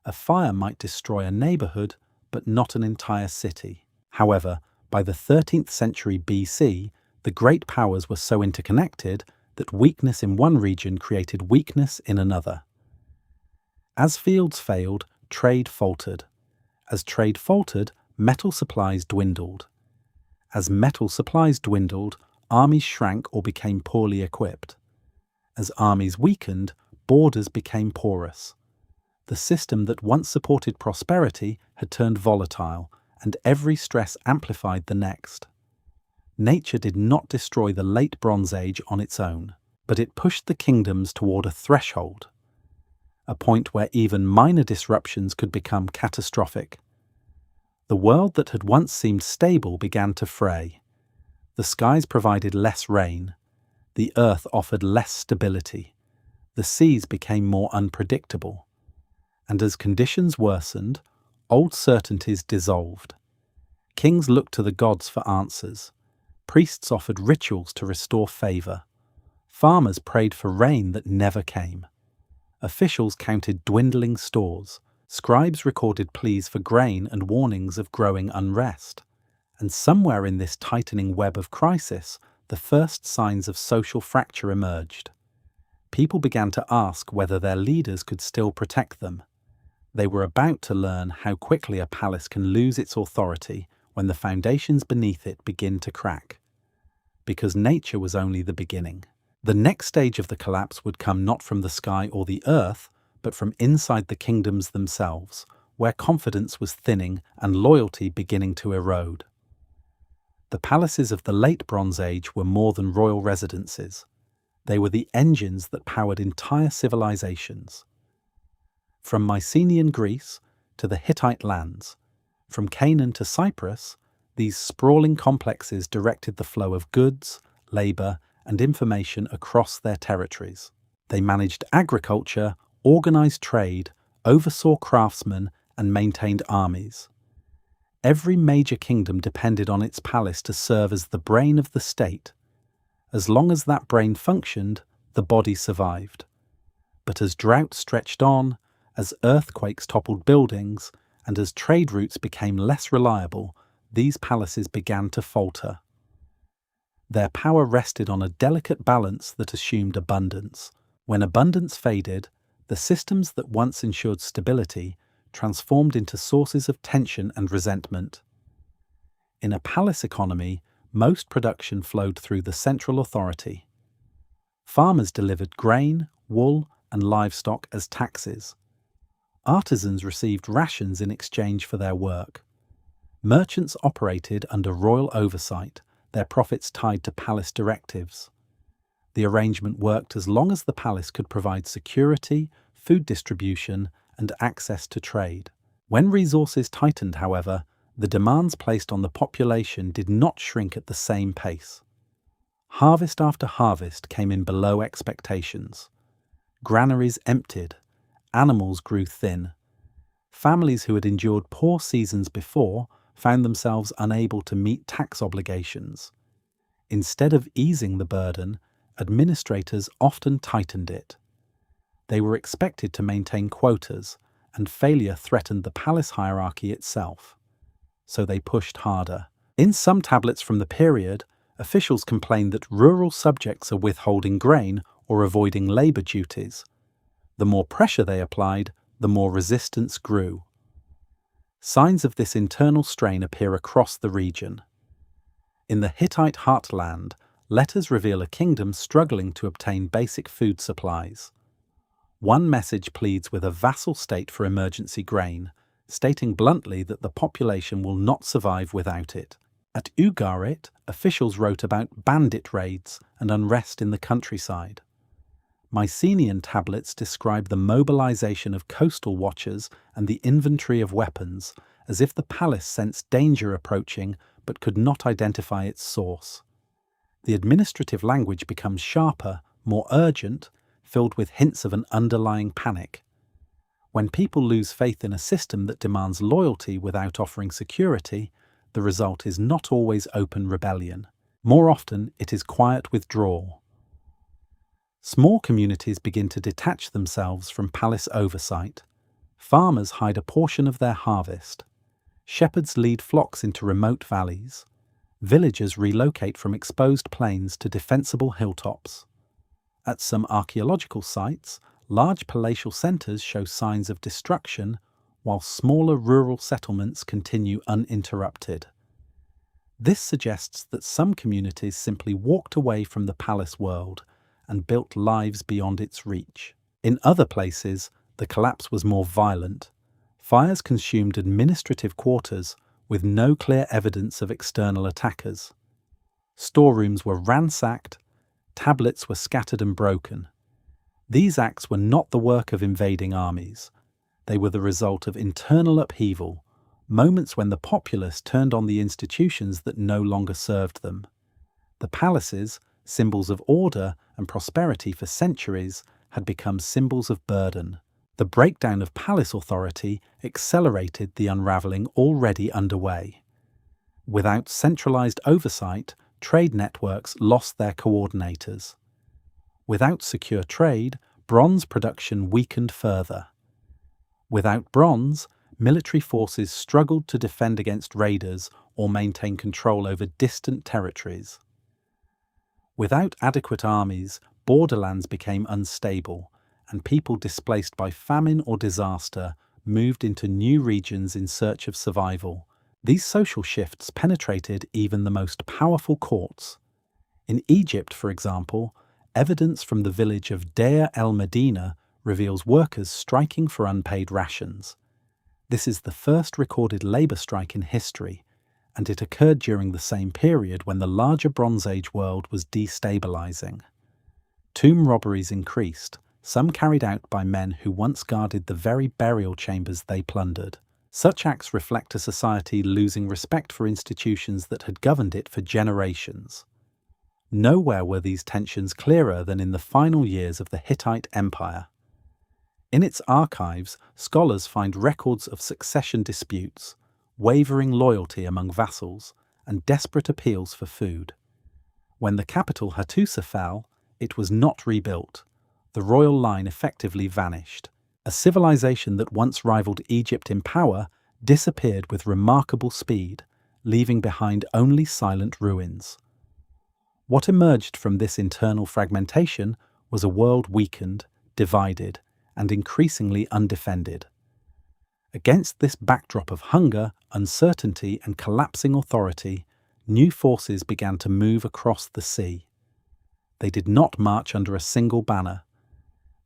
A fire might destroy a neighborhood but not an entire city. However, by the 13th century BC, the great powers were so interconnected that weakness in one region created weakness in another. As fields failed, trade faltered. As trade faltered, metal supplies dwindled. As metal supplies dwindled, armies shrank or became poorly equipped. As armies weakened, borders became porous. The system that once supported prosperity had turned volatile, and every stress amplified the next. Nature did not destroy the late Bronze Age on its own, but it pushed the kingdoms toward a threshold, a point where even minor disruptions could become catastrophic. The world that had once seemed stable began to fray. The skies provided less rain. The earth offered less stability. The seas became more unpredictable. And as conditions worsened, old certainties dissolved. Kings looked to the gods for answers. Priests offered rituals to restore favor. Farmers prayed for rain that never came. Officials counted dwindling stores. Scribes recorded pleas for grain and warnings of growing unrest. And somewhere in this tightening web of crisis, the first signs of social fracture emerged. People began to ask whether their leaders could still protect them. They were about to learn how quickly a palace can lose its authority when the foundations beneath it begin to crack. Because nature was only the beginning. The next stage of the collapse would come not from the sky or the earth, but from inside the kingdoms themselves, where confidence was thinning and loyalty beginning to erode. The palaces of the late Bronze Age were more than royal residences. They were the engines that powered entire civilizations. From Mycenaean Greece to the Hittite lands, from Canaan to Cyprus, these sprawling complexes directed the flow of goods, labour, and information across their territories. They managed agriculture, organised trade, oversaw craftsmen, and maintained armies. Every major kingdom depended on its palace to serve as the brain of the state. As long as that brain functioned, the body survived. But as drought stretched on, as earthquakes toppled buildings, and as trade routes became less reliable, these palaces began to falter. Their power rested on a delicate balance that assumed abundance. When abundance faded, the systems that once ensured stability transformed into sources of tension and resentment. In a palace economy, most production flowed through the central authority. Farmers delivered grain, wool, and livestock as taxes. Artisans received rations in exchange for their work. Merchants operated under royal oversight, their profits tied to palace directives. The arrangement worked as long as the palace could provide security, food distribution, and access to trade. When resources tightened, however, the demands placed on the population did not shrink at the same pace. Harvest after harvest came in below expectations. Granaries emptied, animals grew thin. Families who had endured poor seasons before found themselves unable to meet tax obligations. Instead of easing the burden, administrators often tightened it. They were expected to maintain quotas, and failure threatened the palace hierarchy itself. So they pushed harder. In some tablets from the period, officials complained that rural subjects are withholding grain or avoiding labour duties. The more pressure they applied, the more resistance grew. Signs of this internal strain appear across the region. In the Hittite heartland, letters reveal a kingdom struggling to obtain basic food supplies. One message pleads with a vassal state for emergency grain, stating bluntly that the population will not survive without it. At Ugarit, officials wrote about bandit raids and unrest in the countryside. Mycenaean tablets describe the mobilization of coastal watchers and the inventory of weapons, as if the palace sensed danger approaching but could not identify its source. The administrative language becomes sharper, more urgent, filled with hints of an underlying panic. When people lose faith in a system that demands loyalty without offering security, the result is not always open rebellion. More often, it is quiet withdrawal. Small communities begin to detach themselves from palace oversight. Farmers hide a portion of their harvest. Shepherds lead flocks into remote valleys. Villagers relocate from exposed plains to defensible hilltops. At some archaeological sites, large palatial centres show signs of destruction, while smaller rural settlements continue uninterrupted. This suggests that some communities simply walked away from the palace world and built lives beyond its reach. In other places, the collapse was more violent. Fires consumed administrative quarters with no clear evidence of external attackers. Storerooms were ransacked, tablets were scattered and broken. These acts were not the work of invading armies. They were the result of internal upheaval, moments when the populace turned on the institutions that no longer served them. The palaces, symbols of order and prosperity for centuries, had become symbols of burden. The breakdown of palace authority accelerated the unravelling already underway. Without centralised oversight, trade networks lost their coordinators. Without secure trade, bronze production weakened further. Without bronze, military forces struggled to defend against raiders or maintain control over distant territories. Without adequate armies, borderlands became unstable, and people displaced by famine or disaster moved into new regions in search of survival. These social shifts penetrated even the most powerful courts. In Egypt, for example, evidence from the village of Deir el-Medina reveals workers striking for unpaid rations. This is the first recorded labour strike in history, and it occurred during the same period when the larger Bronze Age world was destabilising. Tomb robberies increased, some carried out by men who once guarded the very burial chambers they plundered. Such acts reflect a society losing respect for institutions that had governed it for generations. Nowhere were these tensions clearer than in the final years of the Hittite Empire. In its archives, scholars find records of succession disputes, wavering loyalty among vassals, and desperate appeals for food. When the capital Hattusa fell, it was not rebuilt. The royal line effectively vanished. A civilization that once rivaled Egypt in power disappeared with remarkable speed, leaving behind only silent ruins. What emerged from this internal fragmentation was a world weakened, divided, and increasingly undefended. Against this backdrop of hunger, uncertainty, and collapsing authority, new forces began to move across the sea. They did not march under a single banner.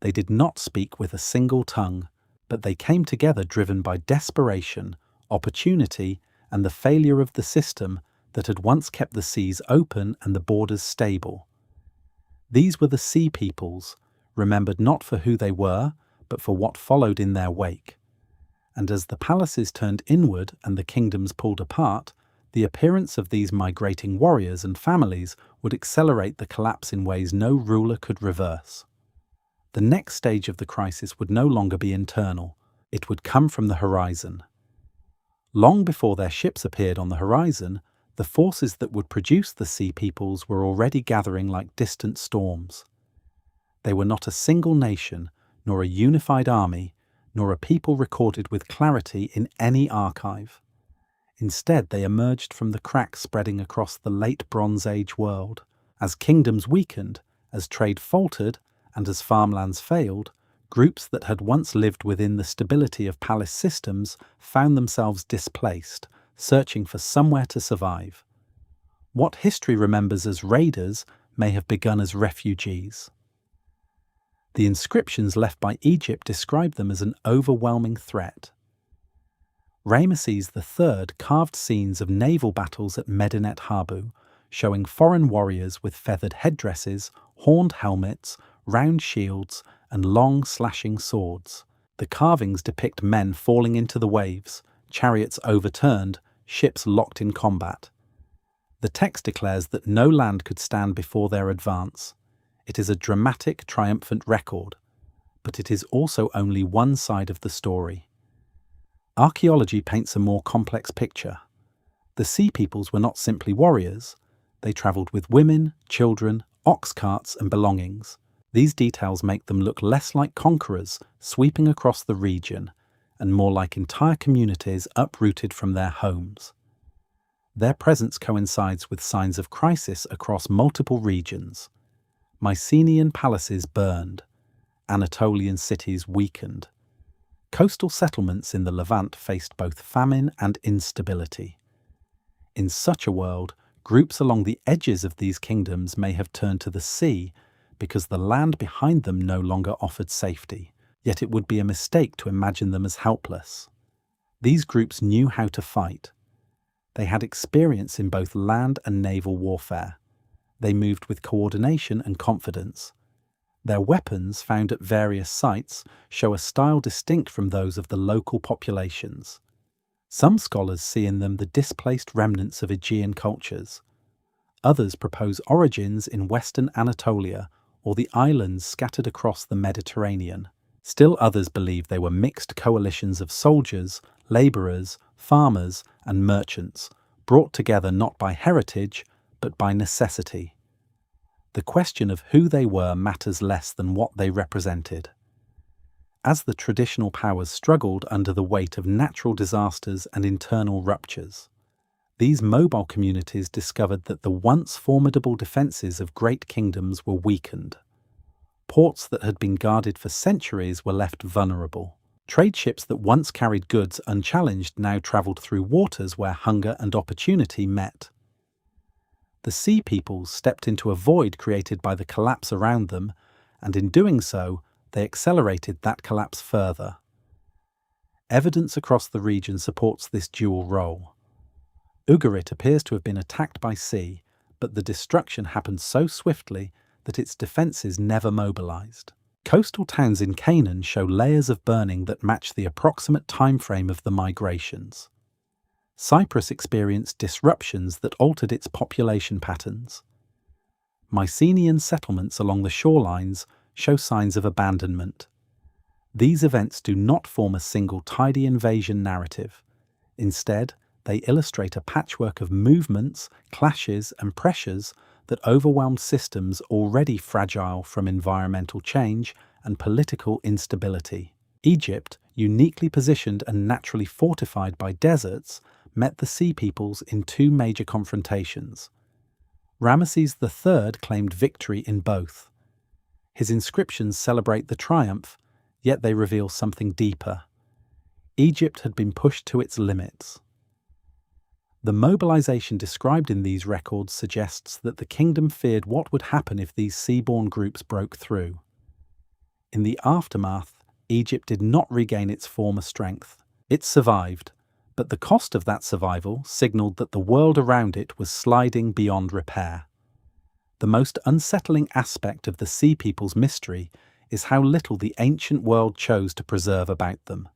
They did not speak with a single tongue, but they came together driven by desperation, opportunity, and the failure of the system that had once kept the seas open and the borders stable. These were the Sea Peoples, remembered not for who they were, but for what followed in their wake. And as the palaces turned inward and the kingdoms pulled apart, the appearance of these migrating warriors and families would accelerate the collapse in ways no ruler could reverse. The next stage of the crisis would no longer be internal. It would come from the horizon. Long before their ships appeared on the horizon, the forces that would produce the Sea Peoples were already gathering like distant storms. They were not a single nation, nor a unified army, nor a people recorded with clarity in any archive. Instead, they emerged from the cracks spreading across the late Bronze Age world. As kingdoms weakened, as trade faltered, and as farmlands failed, groups that had once lived within the stability of palace systems found themselves displaced, searching for somewhere to survive. What history remembers as raiders may have begun as refugees. The inscriptions left by Egypt describe them as an overwhelming threat. Ramesses III carved scenes of naval battles at Medinet Habu, showing foreign warriors with feathered headdresses, horned helmets, round shields, and long slashing swords. The carvings depict men falling into the waves, chariots overturned, ships locked in combat. The text declares that no land could stand before their advance. It is a dramatic, triumphant record, but it is also only one side of the story. Archaeology paints a more complex picture. The Sea Peoples were not simply warriors. They travelled with women, children, ox carts, and belongings. These details make them look less like conquerors sweeping across the region and more like entire communities uprooted from their homes. Their presence coincides with signs of crisis across multiple regions. Mycenaean palaces burned, Anatolian cities weakened. Coastal settlements in the Levant faced both famine and instability. In such a world, groups along the edges of these kingdoms may have turned to the sea because the land behind them no longer offered safety, yet it would be a mistake to imagine them as helpless. These groups knew how to fight. They had experience in both land and naval warfare. They moved with coordination and confidence. Their weapons, found at various sites, show a style distinct from those of the local populations. Some scholars see in them the displaced remnants of Aegean cultures. Others propose origins in western Anatolia or the islands scattered across the Mediterranean. Still others believe they were mixed coalitions of soldiers, labourers, farmers, and merchants, brought together not by heritage, but by necessity. The question of who they were matters less than what they represented. As the traditional powers struggled under the weight of natural disasters and internal ruptures, these mobile communities discovered that the once formidable defences of great kingdoms were weakened. Ports that had been guarded for centuries were left vulnerable. Trade ships that once carried goods unchallenged now travelled through waters where hunger and opportunity met. The Sea Peoples stepped into a void created by the collapse around them, and in doing so, they accelerated that collapse further. Evidence across the region supports this dual role. Ugarit appears to have been attacked by sea, but the destruction happened so swiftly that its defences never mobilised. Coastal towns in Canaan show layers of burning that match the approximate time frame of the migrations. Cyprus experienced disruptions that altered its population patterns. Mycenaean settlements along the shorelines show signs of abandonment. These events do not form a single tidy invasion narrative. Instead, they illustrate a patchwork of movements, clashes, and pressures that overwhelmed systems already fragile from environmental change and political instability. Egypt, uniquely positioned and naturally fortified by deserts, met the Sea Peoples in two major confrontations. Ramesses III claimed victory in both. His inscriptions celebrate the triumph, yet they reveal something deeper. Egypt had been pushed to its limits. The mobilization described in these records suggests that the kingdom feared what would happen if these seaborne groups broke through. In the aftermath, Egypt did not regain its former strength. It survived, but the cost of that survival signaled that the world around it was sliding beyond repair. The most unsettling aspect of the Sea People's mystery is how little the ancient world chose to preserve about them.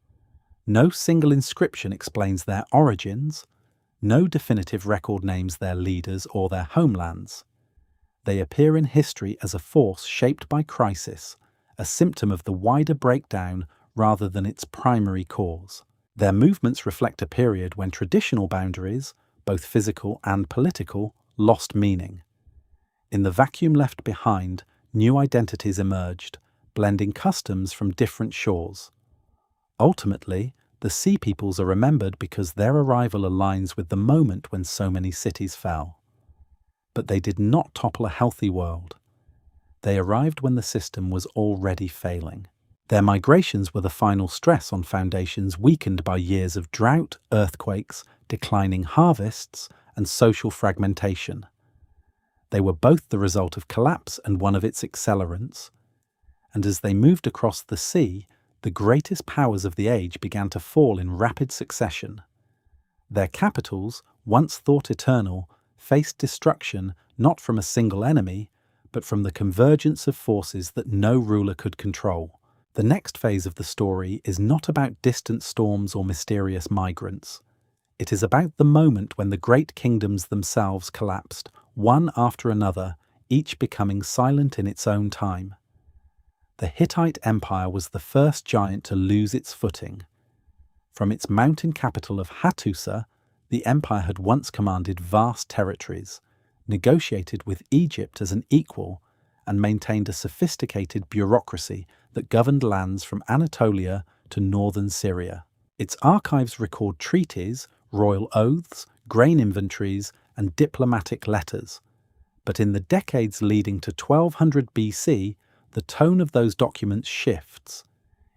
No single inscription explains their origins. No definitive record names their leaders or their homelands. They appear in history as a force shaped by crisis, a symptom of the wider breakdown rather than its primary cause. Their movements reflect a period when traditional boundaries, both physical and political, lost meaning. In the vacuum left behind, new identities emerged, blending customs from different shores. Ultimately, the Sea Peoples are remembered because their arrival aligns with the moment when so many cities fell. But they did not topple a healthy world. They arrived when the system was already failing. Their migrations were the final stress on foundations weakened by years of drought, earthquakes, declining harvests, and social fragmentation. They were both the result of collapse and one of its accelerants. And as they moved across the sea, the greatest powers of the age began to fall in rapid succession. Their capitals, once thought eternal, faced destruction not from a single enemy, but from the convergence of forces that no ruler could control. The next phase of the story is not about distant storms or mysterious migrants. It is about the moment when the great kingdoms themselves collapsed, one after another, each becoming silent in its own time. The Hittite Empire was the first giant to lose its footing. From its mountain capital of Hattusa, the empire had once commanded vast territories, negotiated with Egypt as an equal, and maintained a sophisticated bureaucracy that governed lands from Anatolia to northern Syria. Its archives record treaties, royal oaths, grain inventories, and diplomatic letters. But in the decades leading to 1200 BC, the tone of those documents shifts.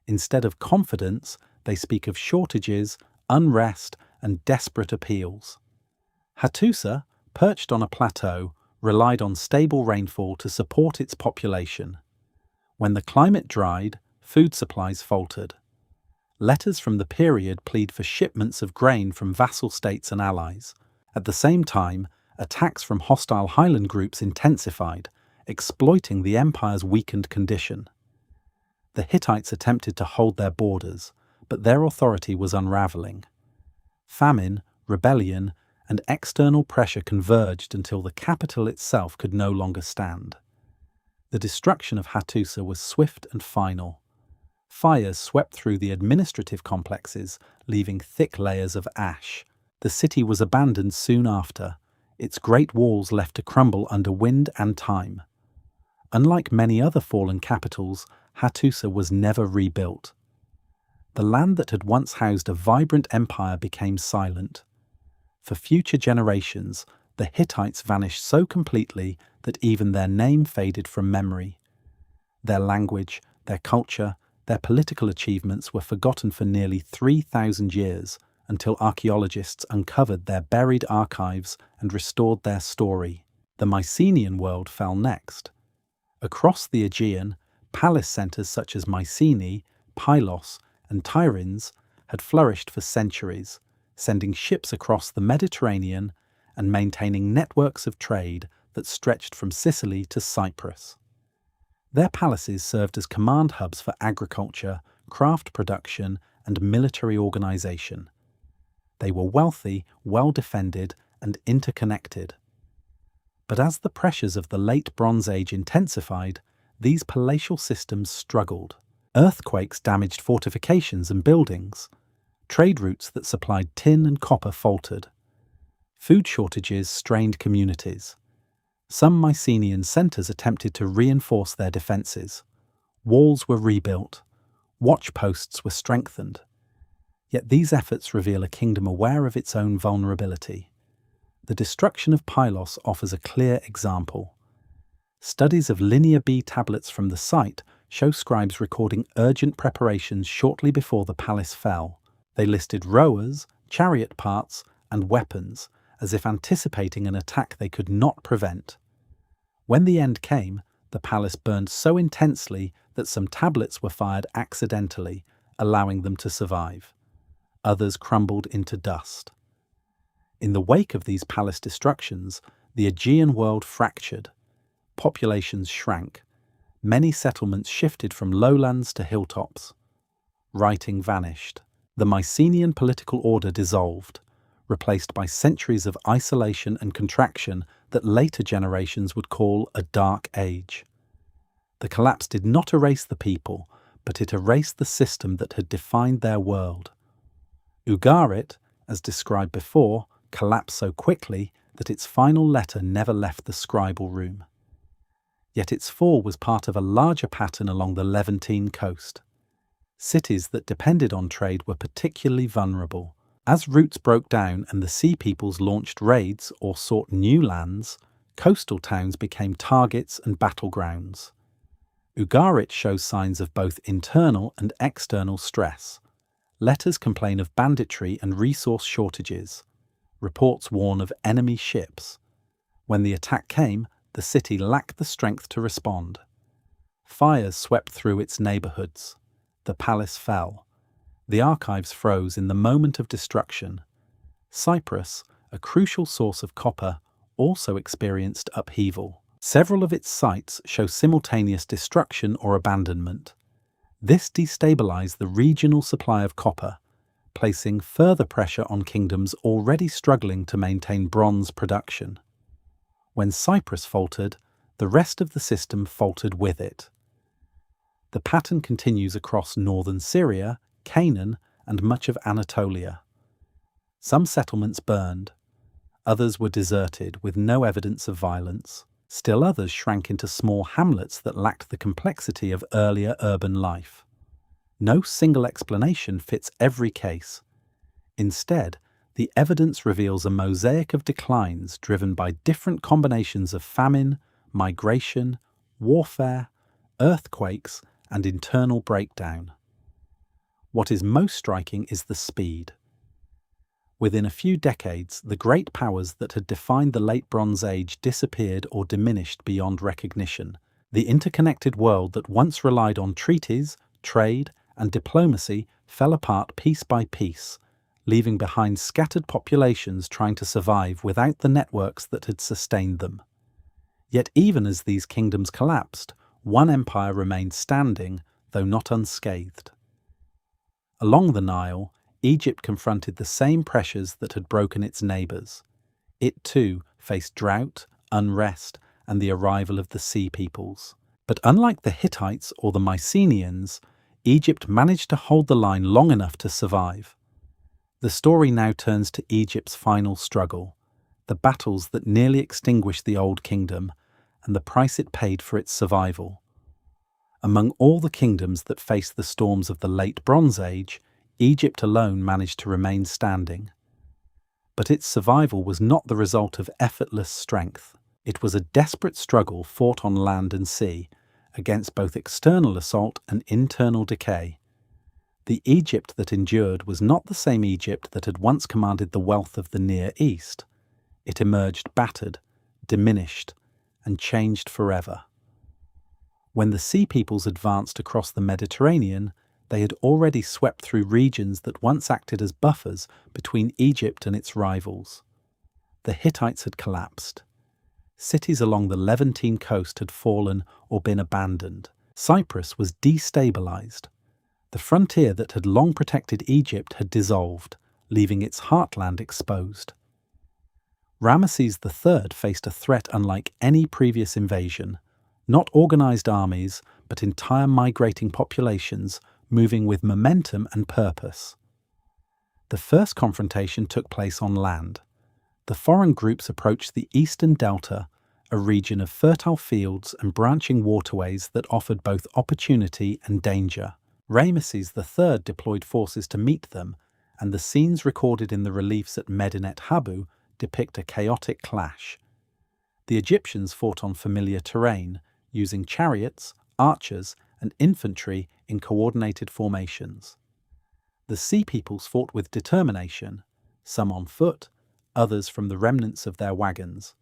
Instead of confidence, they speak of shortages, unrest, and desperate appeals. Hattusa, perched on a plateau, relied on stable rainfall to support its population. When the climate dried, food supplies faltered. Letters from the period plead for shipments of grain from vassal states and allies. At the same time, attacks from hostile highland groups intensified, exploiting the empire's weakened condition. The Hittites attempted to hold their borders, but their authority was unraveling. Famine, rebellion, and external pressure converged until the capital itself could no longer stand. The destruction of Hattusa was swift and final. Fires swept through the administrative complexes, leaving thick layers of ash. The city was abandoned soon after, its great walls left to crumble under wind and time. Unlike many other fallen capitals, Hattusa was never rebuilt. The land that had once housed a vibrant empire became silent. For future generations, the Hittites vanished so completely that even their name faded from memory. Their language, their culture, their political achievements were forgotten for nearly 3,000 years, until archaeologists uncovered their buried archives and restored their story. The Mycenaean world fell next. Across the Aegean, palace centres such as Mycenae, Pylos, and Tiryns had flourished for centuries, sending ships across the Mediterranean and maintaining networks of trade that stretched from Sicily to Cyprus. Their palaces served as command hubs for agriculture, craft production, and military organisation. They were wealthy, well-defended, and interconnected. But as the pressures of the late Bronze Age intensified, these palatial systems struggled. Earthquakes damaged fortifications and buildings. Trade routes that supplied tin and copper faltered. Food shortages strained communities. Some Mycenaean centres attempted to reinforce their defences. Walls were rebuilt. Watch posts were strengthened. Yet these efforts reveal a kingdom aware of its own vulnerability. The destruction of Pylos offers a clear example. Studies of Linear B tablets from the site show scribes recording urgent preparations shortly before the palace fell. They listed rowers, chariot parts, and weapons, as if anticipating an attack they could not prevent. When the end came, the palace burned so intensely that some tablets were fired accidentally, allowing them to survive. Others crumbled into dust. In the wake of these palace destructions, the Aegean world fractured. Populations shrank. Many settlements shifted from lowlands to hilltops. Writing vanished. The Mycenaean political order dissolved, replaced by centuries of isolation and contraction that later generations would call a dark age. The collapse did not erase the people, but it erased the system that had defined their world. Ugarit, as described before, collapsed so quickly that its final letter never left the scribal room. Yet its fall was part of a larger pattern along the Levantine coast. Cities that depended on trade were particularly vulnerable. As routes broke down and the sea peoples launched raids or sought new lands, coastal towns became targets and battlegrounds. Ugarit shows signs of both internal and external stress. Letters complain of banditry and resource shortages. Reports warn of enemy ships. When the attack came, the city lacked the strength to respond. Fires swept through its neighbourhoods. The palace fell. The archives froze in the moment of destruction. Cyprus, a crucial source of copper, also experienced upheaval. Several of its sites show simultaneous destruction or abandonment. This destabilized the regional supply of copper, placing further pressure on kingdoms already struggling to maintain bronze production. When Cyprus faltered, the rest of the system faltered with it. The pattern continues across northern Syria, Canaan, and much of Anatolia. Some settlements burned. Others were deserted with no evidence of violence. Still others shrank into small hamlets that lacked the complexity of earlier urban life. No single explanation fits every case. Instead, the evidence reveals a mosaic of declines driven by different combinations of famine, migration, warfare, earthquakes, and internal breakdown. What is most striking is the speed. Within a few decades, the great powers that had defined the Late Bronze Age disappeared or diminished beyond recognition. The interconnected world that once relied on treaties, trade, and diplomacy fell apart piece by piece, leaving behind scattered populations trying to survive without the networks that had sustained them. Yet even as these kingdoms collapsed, one empire remained standing, though not unscathed. Along the Nile, Egypt confronted the same pressures that had broken its neighbours. It too faced drought, unrest, and the arrival of the sea peoples. But unlike the Hittites or the Mycenaeans, Egypt managed to hold the line long enough to survive. The story now turns to Egypt's final struggle, the battles that nearly extinguished the Old Kingdom, and the price it paid for its survival. Among all the kingdoms that faced the storms of the Late Bronze Age, Egypt alone managed to remain standing. But its survival was not the result of effortless strength. It was a desperate struggle fought on land and sea, against both external assault and internal decay. The Egypt that endured was not the same Egypt that had once commanded the wealth of the Near East. It emerged battered, diminished, and changed forever. When the Sea Peoples advanced across the Mediterranean, they had already swept through regions that once acted as buffers between Egypt and its rivals. The Hittites had collapsed. Cities along the Levantine coast had fallen or been abandoned. Cyprus was destabilized. The frontier that had long protected Egypt had dissolved, leaving its heartland exposed. Ramesses III faced a threat unlike any previous invasion, not organized armies, but entire migrating populations moving with momentum and purpose. The first confrontation took place on land. The foreign groups approached the eastern delta, a region of fertile fields and branching waterways that offered both opportunity and danger. Ramesses III deployed forces to meet them, and the scenes recorded in the reliefs at Medinet Habu depict a chaotic clash. The Egyptians fought on familiar terrain, using chariots, archers, and infantry in coordinated formations. The Sea Peoples fought with determination, some on foot, others from the remnants of their wagons.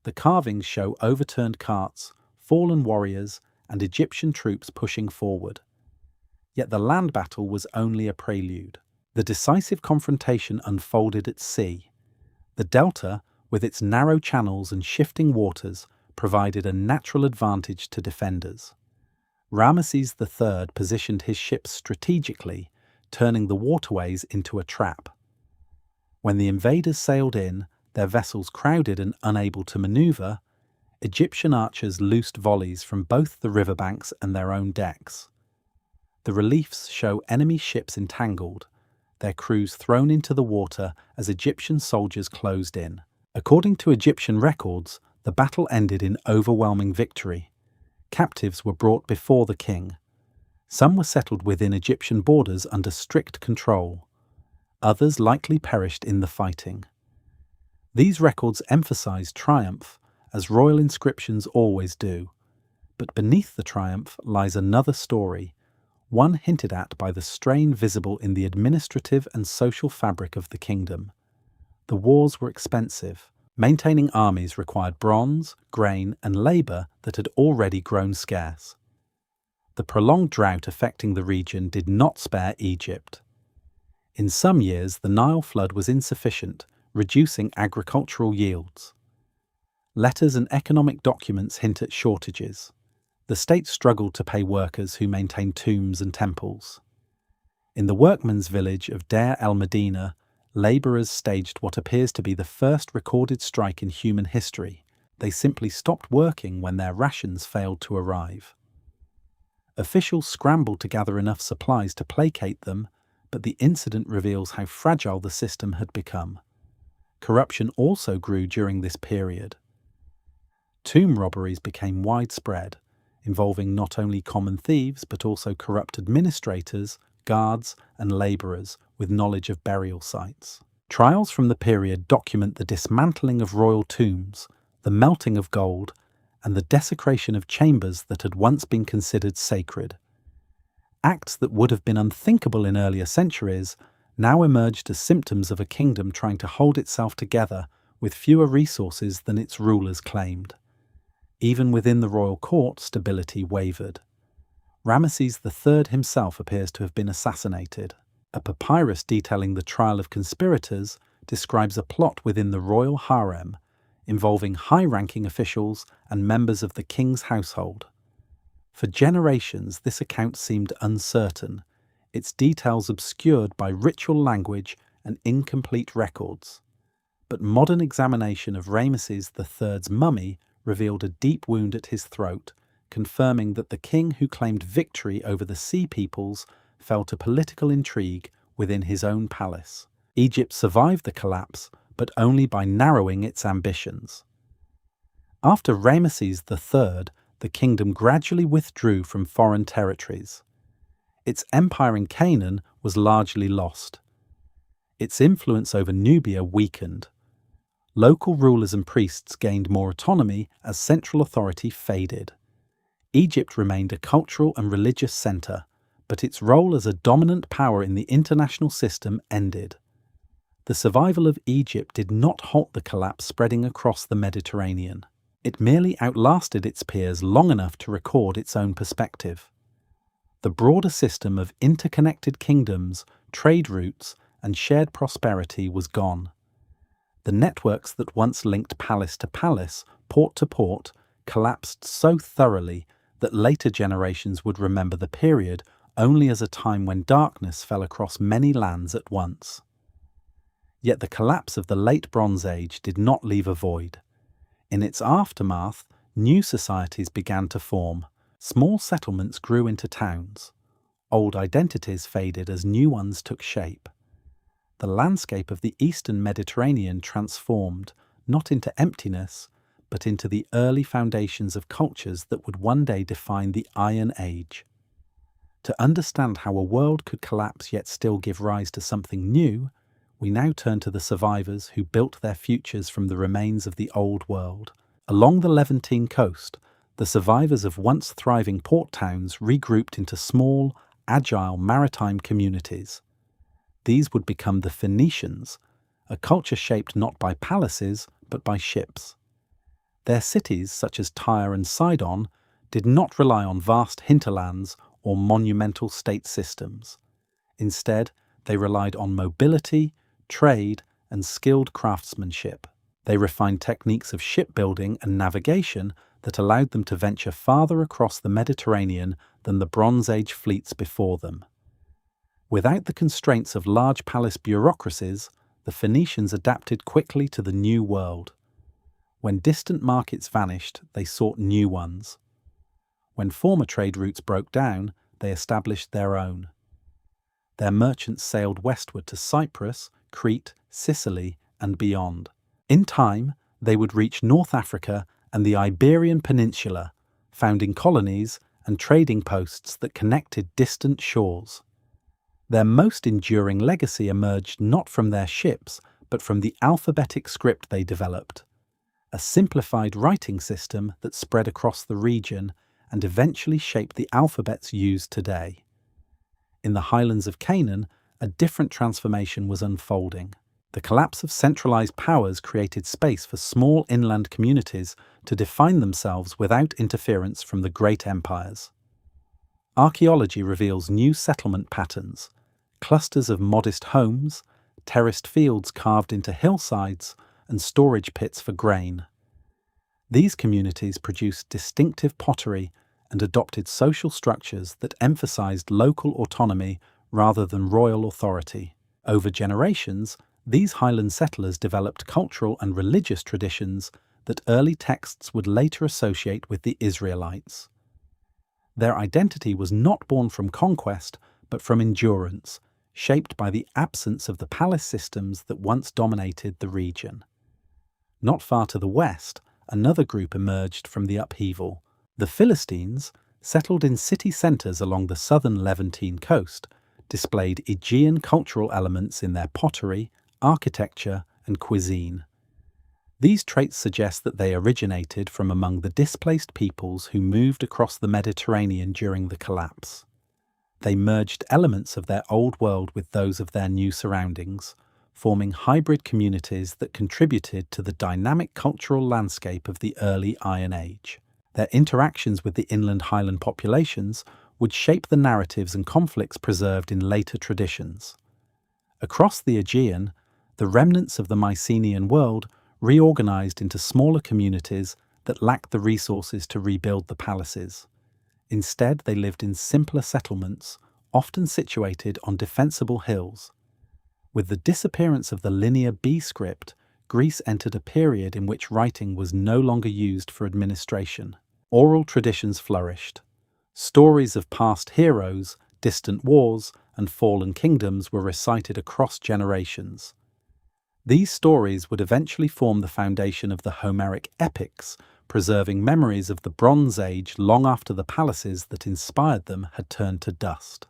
The carvings show overturned carts, fallen warriors, and Egyptian troops pushing forward. Yet the land battle was only a prelude. The decisive confrontation unfolded at sea. The delta, with its narrow channels and shifting waters, provided a natural advantage to defenders. Ramesses III positioned his ships strategically, turning the waterways into a trap. When the invaders sailed in, their vessels crowded and unable to maneuver, Egyptian archers loosed volleys from both the riverbanks and their own decks. The reliefs show enemy ships entangled, their crews thrown into the water as Egyptian soldiers closed in. According to Egyptian records, the battle ended in overwhelming victory. Captives were brought before the king. Some were settled within Egyptian borders under strict control. Others likely perished in the fighting. These records emphasize triumph, as royal inscriptions always do. But beneath the triumph lies another story, one hinted at by the strain visible in the administrative and social fabric of the kingdom. The wars were expensive. Maintaining armies required bronze, grain, and labour that had already grown scarce. The prolonged drought affecting the region did not spare Egypt. In some years, the Nile flood was insufficient, reducing agricultural yields. Letters and economic documents hint at shortages. The state struggled to pay workers who maintained tombs and temples. In the workmen's village of Deir el-Medina, labourers staged what appears to be the first recorded strike in human history. They simply stopped working when their rations failed to arrive. Officials scrambled to gather enough supplies to placate them, but the incident reveals how fragile the system had become. Corruption also grew during this period. Tomb robberies became widespread, involving not only common thieves but also corrupt administrators, guards, and labourers with knowledge of burial sites. Trials from the period document the dismantling of royal tombs, the melting of gold, and the desecration of chambers that had once been considered sacred. Acts that would have been unthinkable in earlier centuries now emerged as symptoms of a kingdom trying to hold itself together with fewer resources than its rulers claimed. Even within the royal court, stability wavered. Ramesses III himself appears to have been assassinated. A papyrus detailing the trial of conspirators describes a plot within the royal harem, involving high-ranking officials and members of the king's household. For generations, this account seemed uncertain, its details obscured by ritual language and incomplete records. But modern examination of Ramesses III's mummy revealed a deep wound at his throat, confirming that the king who claimed victory over the Sea Peoples fell to political intrigue within his own palace. Egypt survived the collapse, but only by narrowing its ambitions. After Ramesses III, the kingdom gradually withdrew from foreign territories. Its empire in Canaan was largely lost. Its influence over Nubia weakened. Local rulers and priests gained more autonomy as central authority faded. Egypt remained a cultural and religious centre, but its role as a dominant power in the international system ended. The survival of Egypt did not halt the collapse spreading across the Mediterranean. It merely outlasted its peers long enough to record its own perspective. The broader system of interconnected kingdoms, trade routes, and shared prosperity was gone. The networks that once linked palace to palace, port to port, collapsed so thoroughly that later generations would remember the period only as a time when darkness fell across many lands at once. Yet the collapse of the Late Bronze Age did not leave a void. In its aftermath, new societies began to form. Small settlements grew into towns. Old identities faded as new ones took shape. The landscape of the Eastern Mediterranean transformed, not into emptiness, but into the early foundations of cultures that would one day define the Iron Age. To understand how a world could collapse yet still give rise to something new, we now turn to the survivors who built their futures from the remains of the old world. Along the Levantine coast, the survivors of once thriving port towns regrouped into small, agile maritime communities. These would become the Phoenicians, a culture shaped not by palaces but by ships. Their cities, such as Tyre and Sidon, did not rely on vast hinterlands or monumental state systems. Instead, they relied on mobility, trade, and skilled craftsmanship. They refined techniques of shipbuilding and navigation that allowed them to venture farther across the Mediterranean than the Bronze Age fleets before them. Without the constraints of large palace bureaucracies, the Phoenicians adapted quickly to the new world. When distant markets vanished, they sought new ones. When former trade routes broke down, they established their own. Their merchants sailed westward to Cyprus, Crete, Sicily, and beyond. In time, they would reach North Africa and the Iberian Peninsula, founding colonies and trading posts that connected distant shores. Their most enduring legacy emerged not from their ships, but from the alphabetic script they developed, a simplified writing system that spread across the region and eventually shaped the alphabets used today. In the highlands of Canaan, a different transformation was unfolding. The collapse of centralized powers created space for small inland communities to define themselves without interference from the great empires. Archaeology reveals new settlement patterns, clusters of modest homes, terraced fields carved into hillsides, and storage pits for grain. These communities produced distinctive pottery and adopted social structures that emphasized local autonomy rather than royal authority. Over generations, these highland settlers developed cultural and religious traditions that early texts would later associate with the Israelites. Their identity was not born from conquest, but from endurance, shaped by the absence of the palace systems that once dominated the region. Not far to the west, another group emerged from the upheaval. The Philistines, settled in city centres along the southern Levantine coast, displayed Aegean cultural elements in their pottery, architecture, and cuisine. These traits suggest that they originated from among the displaced peoples who moved across the Mediterranean during the collapse. They merged elements of their old world with those of their new surroundings, forming hybrid communities that contributed to the dynamic cultural landscape of the early Iron Age. Their interactions with the inland highland populations would shape the narratives and conflicts preserved in later traditions. Across the Aegean, the remnants of the Mycenaean world reorganized into smaller communities that lacked the resources to rebuild the palaces. Instead, they lived in simpler settlements, often situated on defensible hills. With the disappearance of the linear B script, Greece entered a period in which writing was no longer used for administration. Oral traditions flourished. Stories of past heroes, distant wars, and fallen kingdoms were recited across generations. These stories would eventually form the foundation of the Homeric epics, preserving memories of the Bronze Age long after the palaces that inspired them had turned to dust.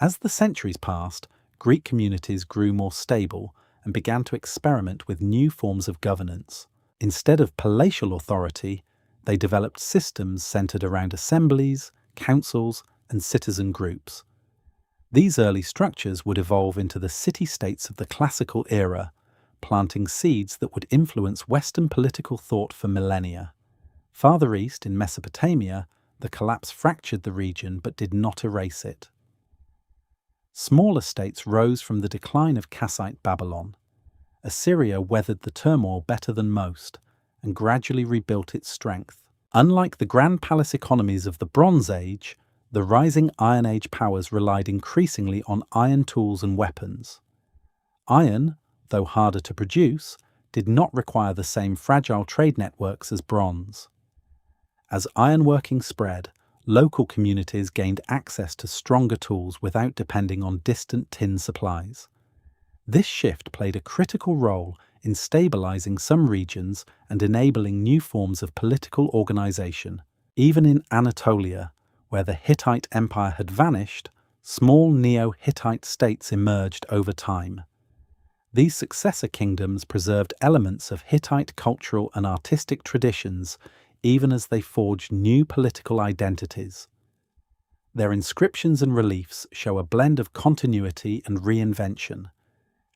As the centuries passed, Greek communities grew more stable and began to experiment with new forms of governance. Instead of palatial authority, they developed systems centered around assemblies, councils, and citizen groups. These early structures would evolve into the city-states of the classical era, planting seeds that would influence Western political thought for millennia. Farther east, in Mesopotamia, the collapse fractured the region but did not erase it. Smaller states rose from the decline of Kassite Babylon. Assyria weathered the turmoil better than most, and gradually rebuilt its strength. Unlike the grand palace economies of the Bronze Age, the rising Iron Age powers relied increasingly on iron tools and weapons. Iron, though harder to produce, did not require the same fragile trade networks as bronze. As ironworking spread, local communities gained access to stronger tools without depending on distant tin supplies. This shift played a critical role in stabilizing some regions and enabling new forms of political organization. Even in Anatolia, where the Hittite Empire had vanished, small Neo-Hittite states emerged over time. These successor kingdoms preserved elements of Hittite cultural and artistic traditions even as they forged new political identities. Their inscriptions and reliefs show a blend of continuity and reinvention,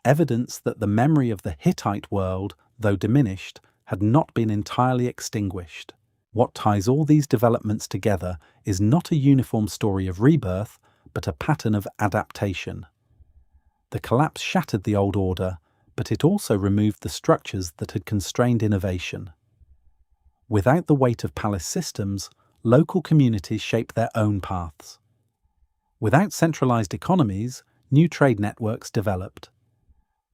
evidence that the memory of the Hittite world, though diminished, had not been entirely extinguished. What ties all these developments together is not a uniform story of rebirth, but a pattern of adaptation. The collapse shattered the old order, but it also removed the structures that had constrained innovation. Without the weight of palace systems, local communities shaped their own paths. Without centralized economies, new trade networks developed.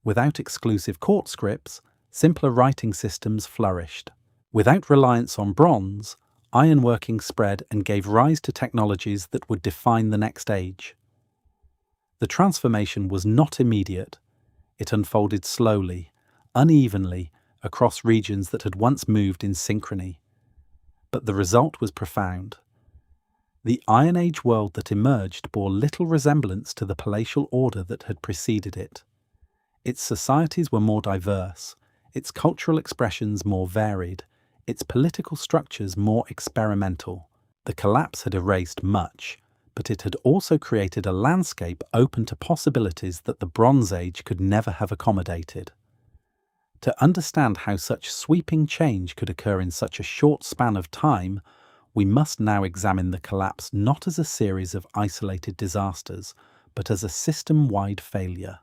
Without exclusive court scripts, simpler writing systems flourished. Without reliance on bronze, ironworking spread and gave rise to technologies that would define the next age. The transformation was not immediate. It unfolded slowly, unevenly, across regions that had once moved in synchrony. But the result was profound. The Iron Age world that emerged bore little resemblance to the palatial order that had preceded it. Its societies were more diverse, its cultural expressions more varied, its political structures more experimental. The collapse had erased much, but it had also created a landscape open to possibilities that the Bronze Age could never have accommodated. To understand how such sweeping change could occur in such a short span of time, we must now examine the collapse not as a series of isolated disasters, but as a system-wide failure.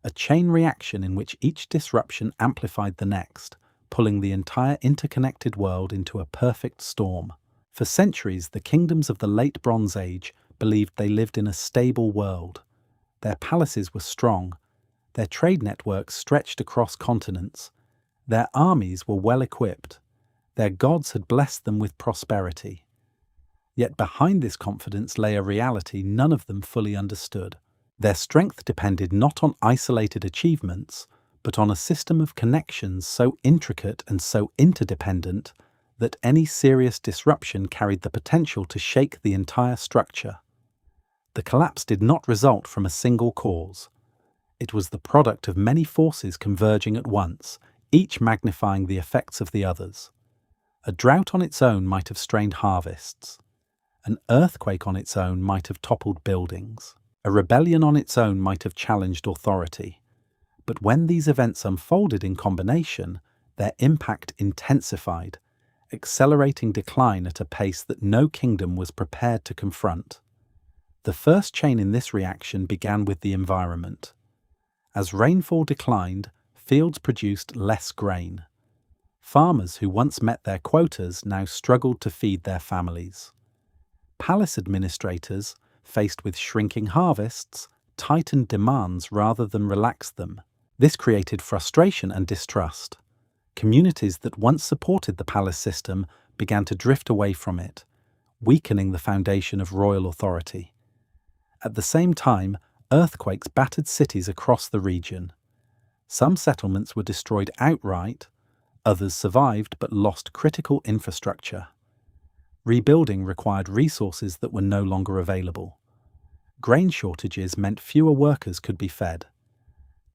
A chain reaction in which each disruption amplified the next, pulling the entire interconnected world into a perfect storm. For centuries, the kingdoms of the late Bronze Age believed they lived in a stable world. Their palaces were strong, their trade networks stretched across continents, their armies were well equipped, their gods had blessed them with prosperity. Yet behind this confidence lay a reality none of them fully understood. Their strength depended not on isolated achievements, but on a system of connections so intricate and so interdependent that any serious disruption carried the potential to shake the entire structure. The collapse did not result from a single cause. It was the product of many forces converging at once, each magnifying the effects of the others. A drought on its own might have strained harvests. An earthquake on its own might have toppled buildings. A rebellion on its own might have challenged authority. But when these events unfolded in combination, their impact intensified, accelerating decline at a pace that no kingdom was prepared to confront. The first chain in this reaction began with the environment. As rainfall declined, fields produced less grain. Farmers who once met their quotas now struggled to feed their families. Palace administrators, faced with shrinking harvests, tightened demands rather than relaxed them. This created frustration and distrust. Communities that once supported the palace system began to drift away from it, weakening the foundation of royal authority. At the same time, earthquakes battered cities across the region. Some settlements were destroyed outright, others survived but lost critical infrastructure. Rebuilding required resources that were no longer available. Grain shortages meant fewer workers could be fed.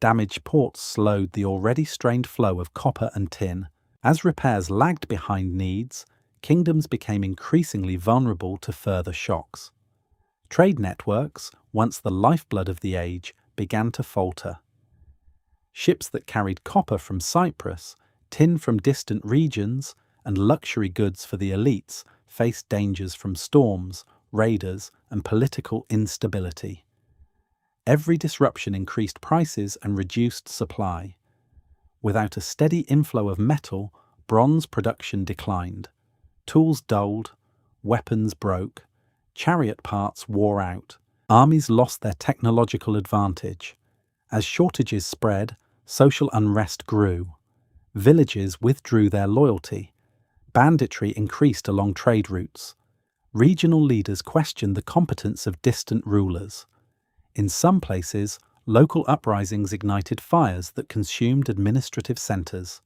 Damaged ports slowed the already strained flow of copper and tin. As repairs lagged behind needs, kingdoms became increasingly vulnerable to further shocks. Trade networks, once the lifeblood of the age, began to falter. Ships that carried copper from Cyprus, tin from distant regions, and luxury goods for the elites faced dangers from storms, raiders, and political instability. Every disruption increased prices and reduced supply. Without a steady inflow of metal, bronze production declined. Tools dulled, weapons broke, chariot parts wore out. Armies lost their technological advantage. As shortages spread, Social unrest grew. Villages withdrew their loyalty. Banditry increased along trade routes. Regional leaders questioned the competence of distant rulers. In some places, local uprisings ignited fires that consumed administrative centres.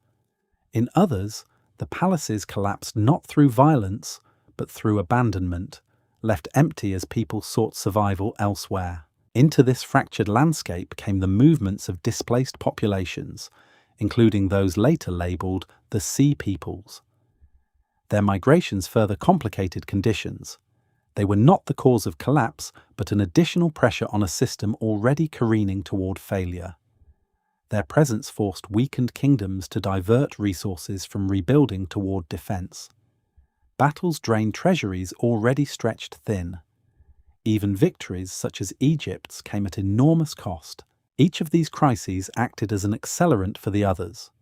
In others, the palaces collapsed not through violence, but through abandonment, left empty as people sought survival elsewhere. Into this fractured landscape came the movements of displaced populations, including those later labelled the Sea Peoples. Their migrations further complicated conditions. They were not the cause of collapse, but an additional pressure on a system already careening toward failure. Their presence forced weakened kingdoms to divert resources from rebuilding toward defense. Battles drained treasuries already stretched thin. Even victories, such as Egypt's, came at enormous cost. Each of these crises acted as an accelerant for the others.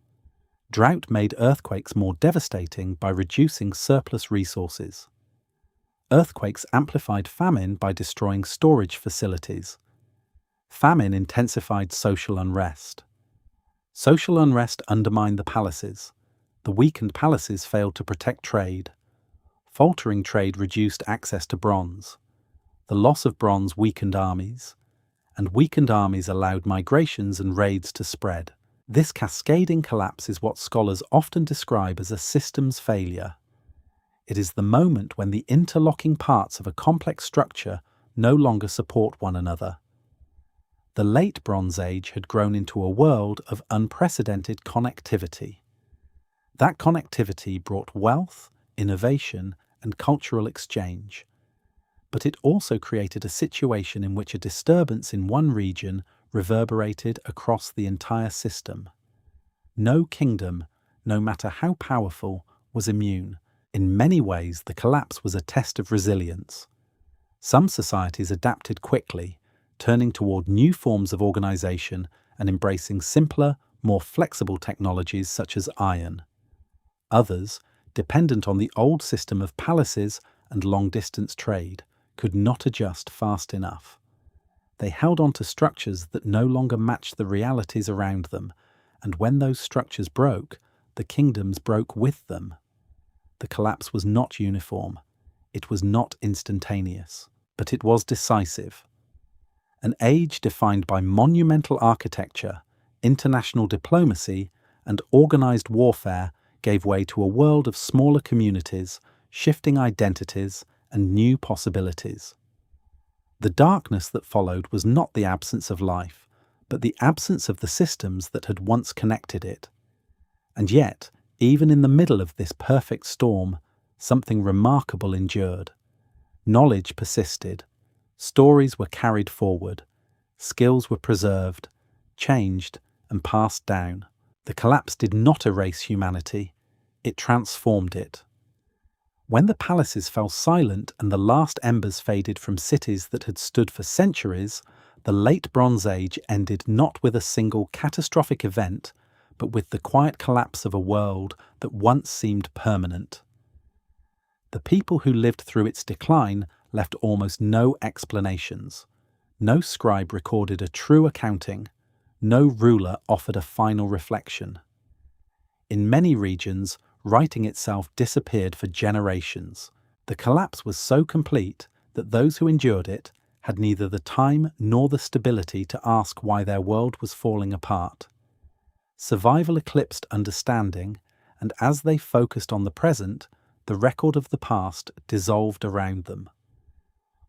Drought made earthquakes more devastating by reducing surplus resources. Earthquakes amplified famine by destroying storage facilities. Famine intensified social unrest. Social unrest undermined the palaces. The weakened palaces failed to protect trade. Faltering trade reduced access to bronze. The loss of bronze weakened armies, and weakened armies allowed migrations and raids to spread. This cascading collapse is what scholars often describe as a systems failure. It is the moment when the interlocking parts of a complex structure no longer support one another. The late Bronze Age had grown into a world of unprecedented connectivity. That connectivity brought wealth, innovation, and cultural exchange. But it also created a situation in which a disturbance in one region reverberated across the entire system. No kingdom, no matter how powerful, was immune. In many ways, the collapse was a test of resilience. Some societies adapted quickly, turning toward new forms of organization and embracing simpler, more flexible technologies such as iron. Others, dependent on the old system of palaces and long-distance trade, could not adjust fast enough. They held on to structures that no longer matched the realities around them, and when those structures broke, the kingdoms broke with them. The collapse was not uniform. It was not instantaneous, but it was decisive. An age defined by monumental architecture, international diplomacy, and organized warfare gave way to a world of smaller communities, shifting identities, and new possibilities. The darkness that followed was not the absence of life, but the absence of the systems that had once connected it. And yet, even in the middle of this perfect storm, something remarkable endured. Knowledge persisted. Stories were carried forward. Skills were preserved, changed, and passed down. The collapse did not erase humanity. It transformed it. When the palaces fell silent and the last embers faded from cities that had stood for centuries, the late Bronze Age ended not with a single catastrophic event, but with the quiet collapse of a world that once seemed permanent. The people who lived through its decline left almost no explanations. No scribe recorded a true accounting. No ruler offered a final reflection. In many regions, writing itself disappeared for generations. The collapse was so complete that those who endured it had neither the time nor the stability to ask why their world was falling apart. Survival eclipsed understanding, and as they focused on the present, the record of the past dissolved around them.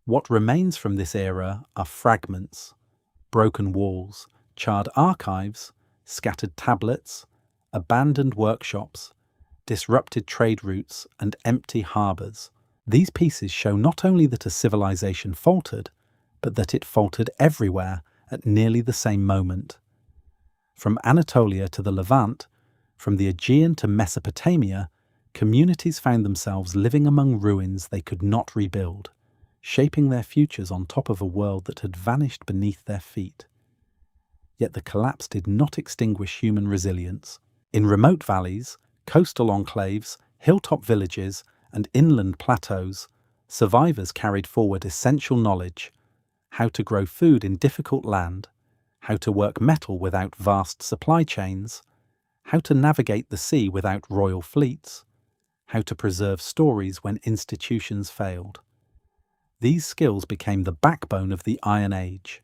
What remains from this era are fragments, broken walls, charred archives, scattered tablets, abandoned workshops, disrupted trade routes, and empty harbours. These pieces show not only that a civilization faltered, but that it faltered everywhere at nearly the same moment. From Anatolia to the Levant, from the Aegean to Mesopotamia, communities found themselves living among ruins they could not rebuild, shaping their futures on top of a world that had vanished beneath their feet. Yet the collapse did not extinguish human resilience. In remote valleys, coastal enclaves, hilltop villages, and inland plateaus, survivors carried forward essential knowledge: how to grow food in difficult land, how to work metal without vast supply chains, how to navigate the sea without royal fleets, how to preserve stories when institutions failed. These skills became the backbone of the Iron Age.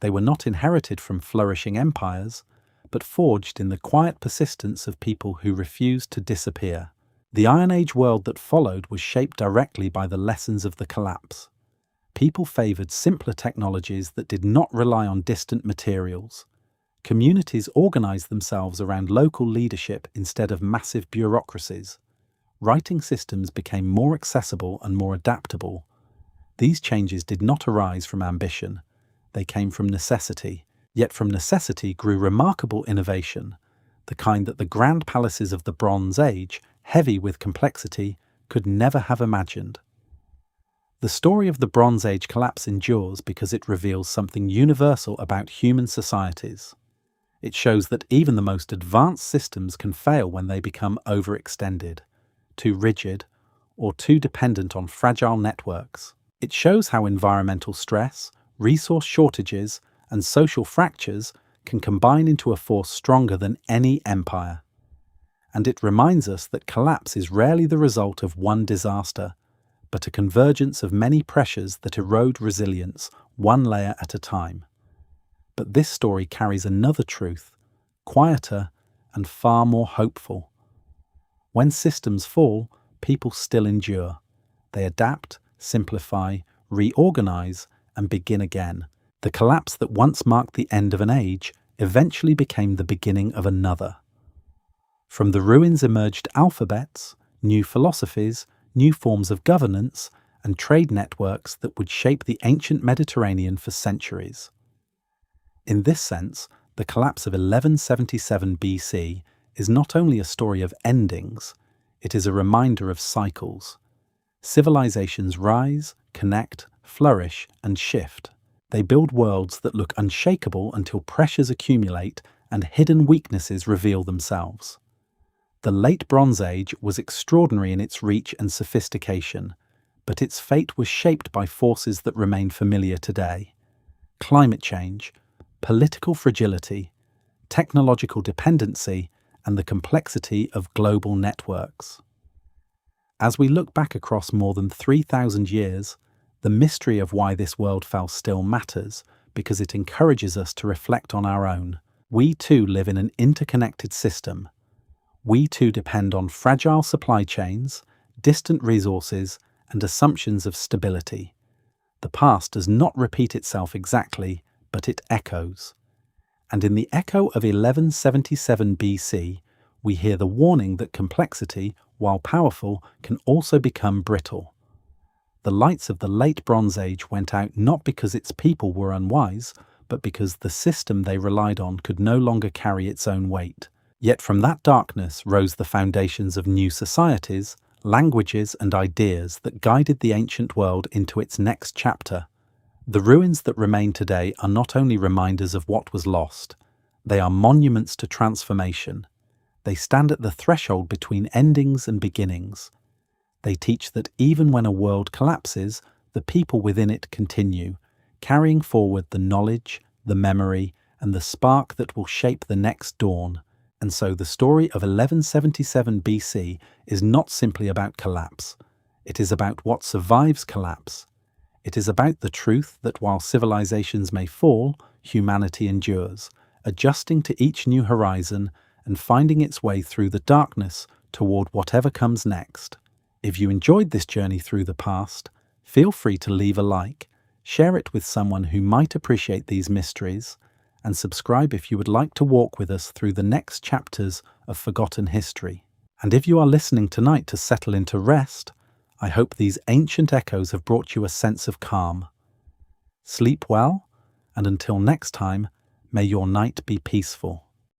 They were not inherited from flourishing empires, but forged in the quiet persistence of people who refused to disappear. The Iron Age world that followed was shaped directly by the lessons of the collapse. People favoured simpler technologies that did not rely on distant materials. Communities organised themselves around local leadership instead of massive bureaucracies. Writing systems became more accessible and more adaptable. These changes did not arise from ambition. They came from necessity. Yet from necessity grew remarkable innovation, the kind that the grand palaces of the Bronze Age, heavy with complexity, could never have imagined. The story of the Bronze Age collapse endures because it reveals something universal about human societies. It shows that even the most advanced systems can fail when they become overextended, too rigid, or too dependent on fragile networks. It shows how environmental stress, resource shortages, and social fractures can combine into a force stronger than any empire. And it reminds us that collapse is rarely the result of one disaster, but a convergence of many pressures that erode resilience one layer at a time. But this story carries another truth, quieter and far more hopeful. When systems fall, people still endure. They adapt, simplify, reorganize, and begin again. The collapse that once marked the end of an age eventually became the beginning of another. From the ruins emerged alphabets, new philosophies, new forms of governance, and trade networks that would shape the ancient Mediterranean for centuries. In this sense, the collapse of 1177 BC is not only a story of endings, it is a reminder of cycles. Civilizations rise, connect, flourish, and shift. They build worlds that look unshakable until pressures accumulate and hidden weaknesses reveal themselves. The Late Bronze Age was extraordinary in its reach and sophistication, but its fate was shaped by forces that remain familiar today. Climate change, political fragility, technological dependency, and the complexity of global networks. As we look back across more than 3,000 years, the mystery of why this world fell still matters because it encourages us to reflect on our own. We too live in an interconnected system. We too depend on fragile supply chains, distant resources, and assumptions of stability. The past does not repeat itself exactly, but it echoes. And in the echo of 1177 BC, we hear the warning that complexity, while powerful, can also become brittle. The lights of the Late Bronze Age went out not because its people were unwise, but because the system they relied on could no longer carry its own weight. Yet from that darkness rose the foundations of new societies, languages, and ideas that guided the ancient world into its next chapter. The ruins that remain today are not only reminders of what was lost, they are monuments to transformation. They stand at the threshold between endings and beginnings. They teach that even when a world collapses, the people within it continue, carrying forward the knowledge, the memory, and the spark that will shape the next dawn. And so the story of 1177 BC is not simply about collapse. It is about what survives collapse. It is about the truth that while civilizations may fall, humanity endures, adjusting to each new horizon and finding its way through the darkness toward whatever comes next. If you enjoyed this journey through the past, feel free to leave a like, share it with someone who might appreciate these mysteries, and subscribe if you would like to walk with us through the next chapters of forgotten history. And if you are listening tonight to settle into rest, I hope these ancient echoes have brought you a sense of calm. Sleep well, and until next time, may your night be peaceful.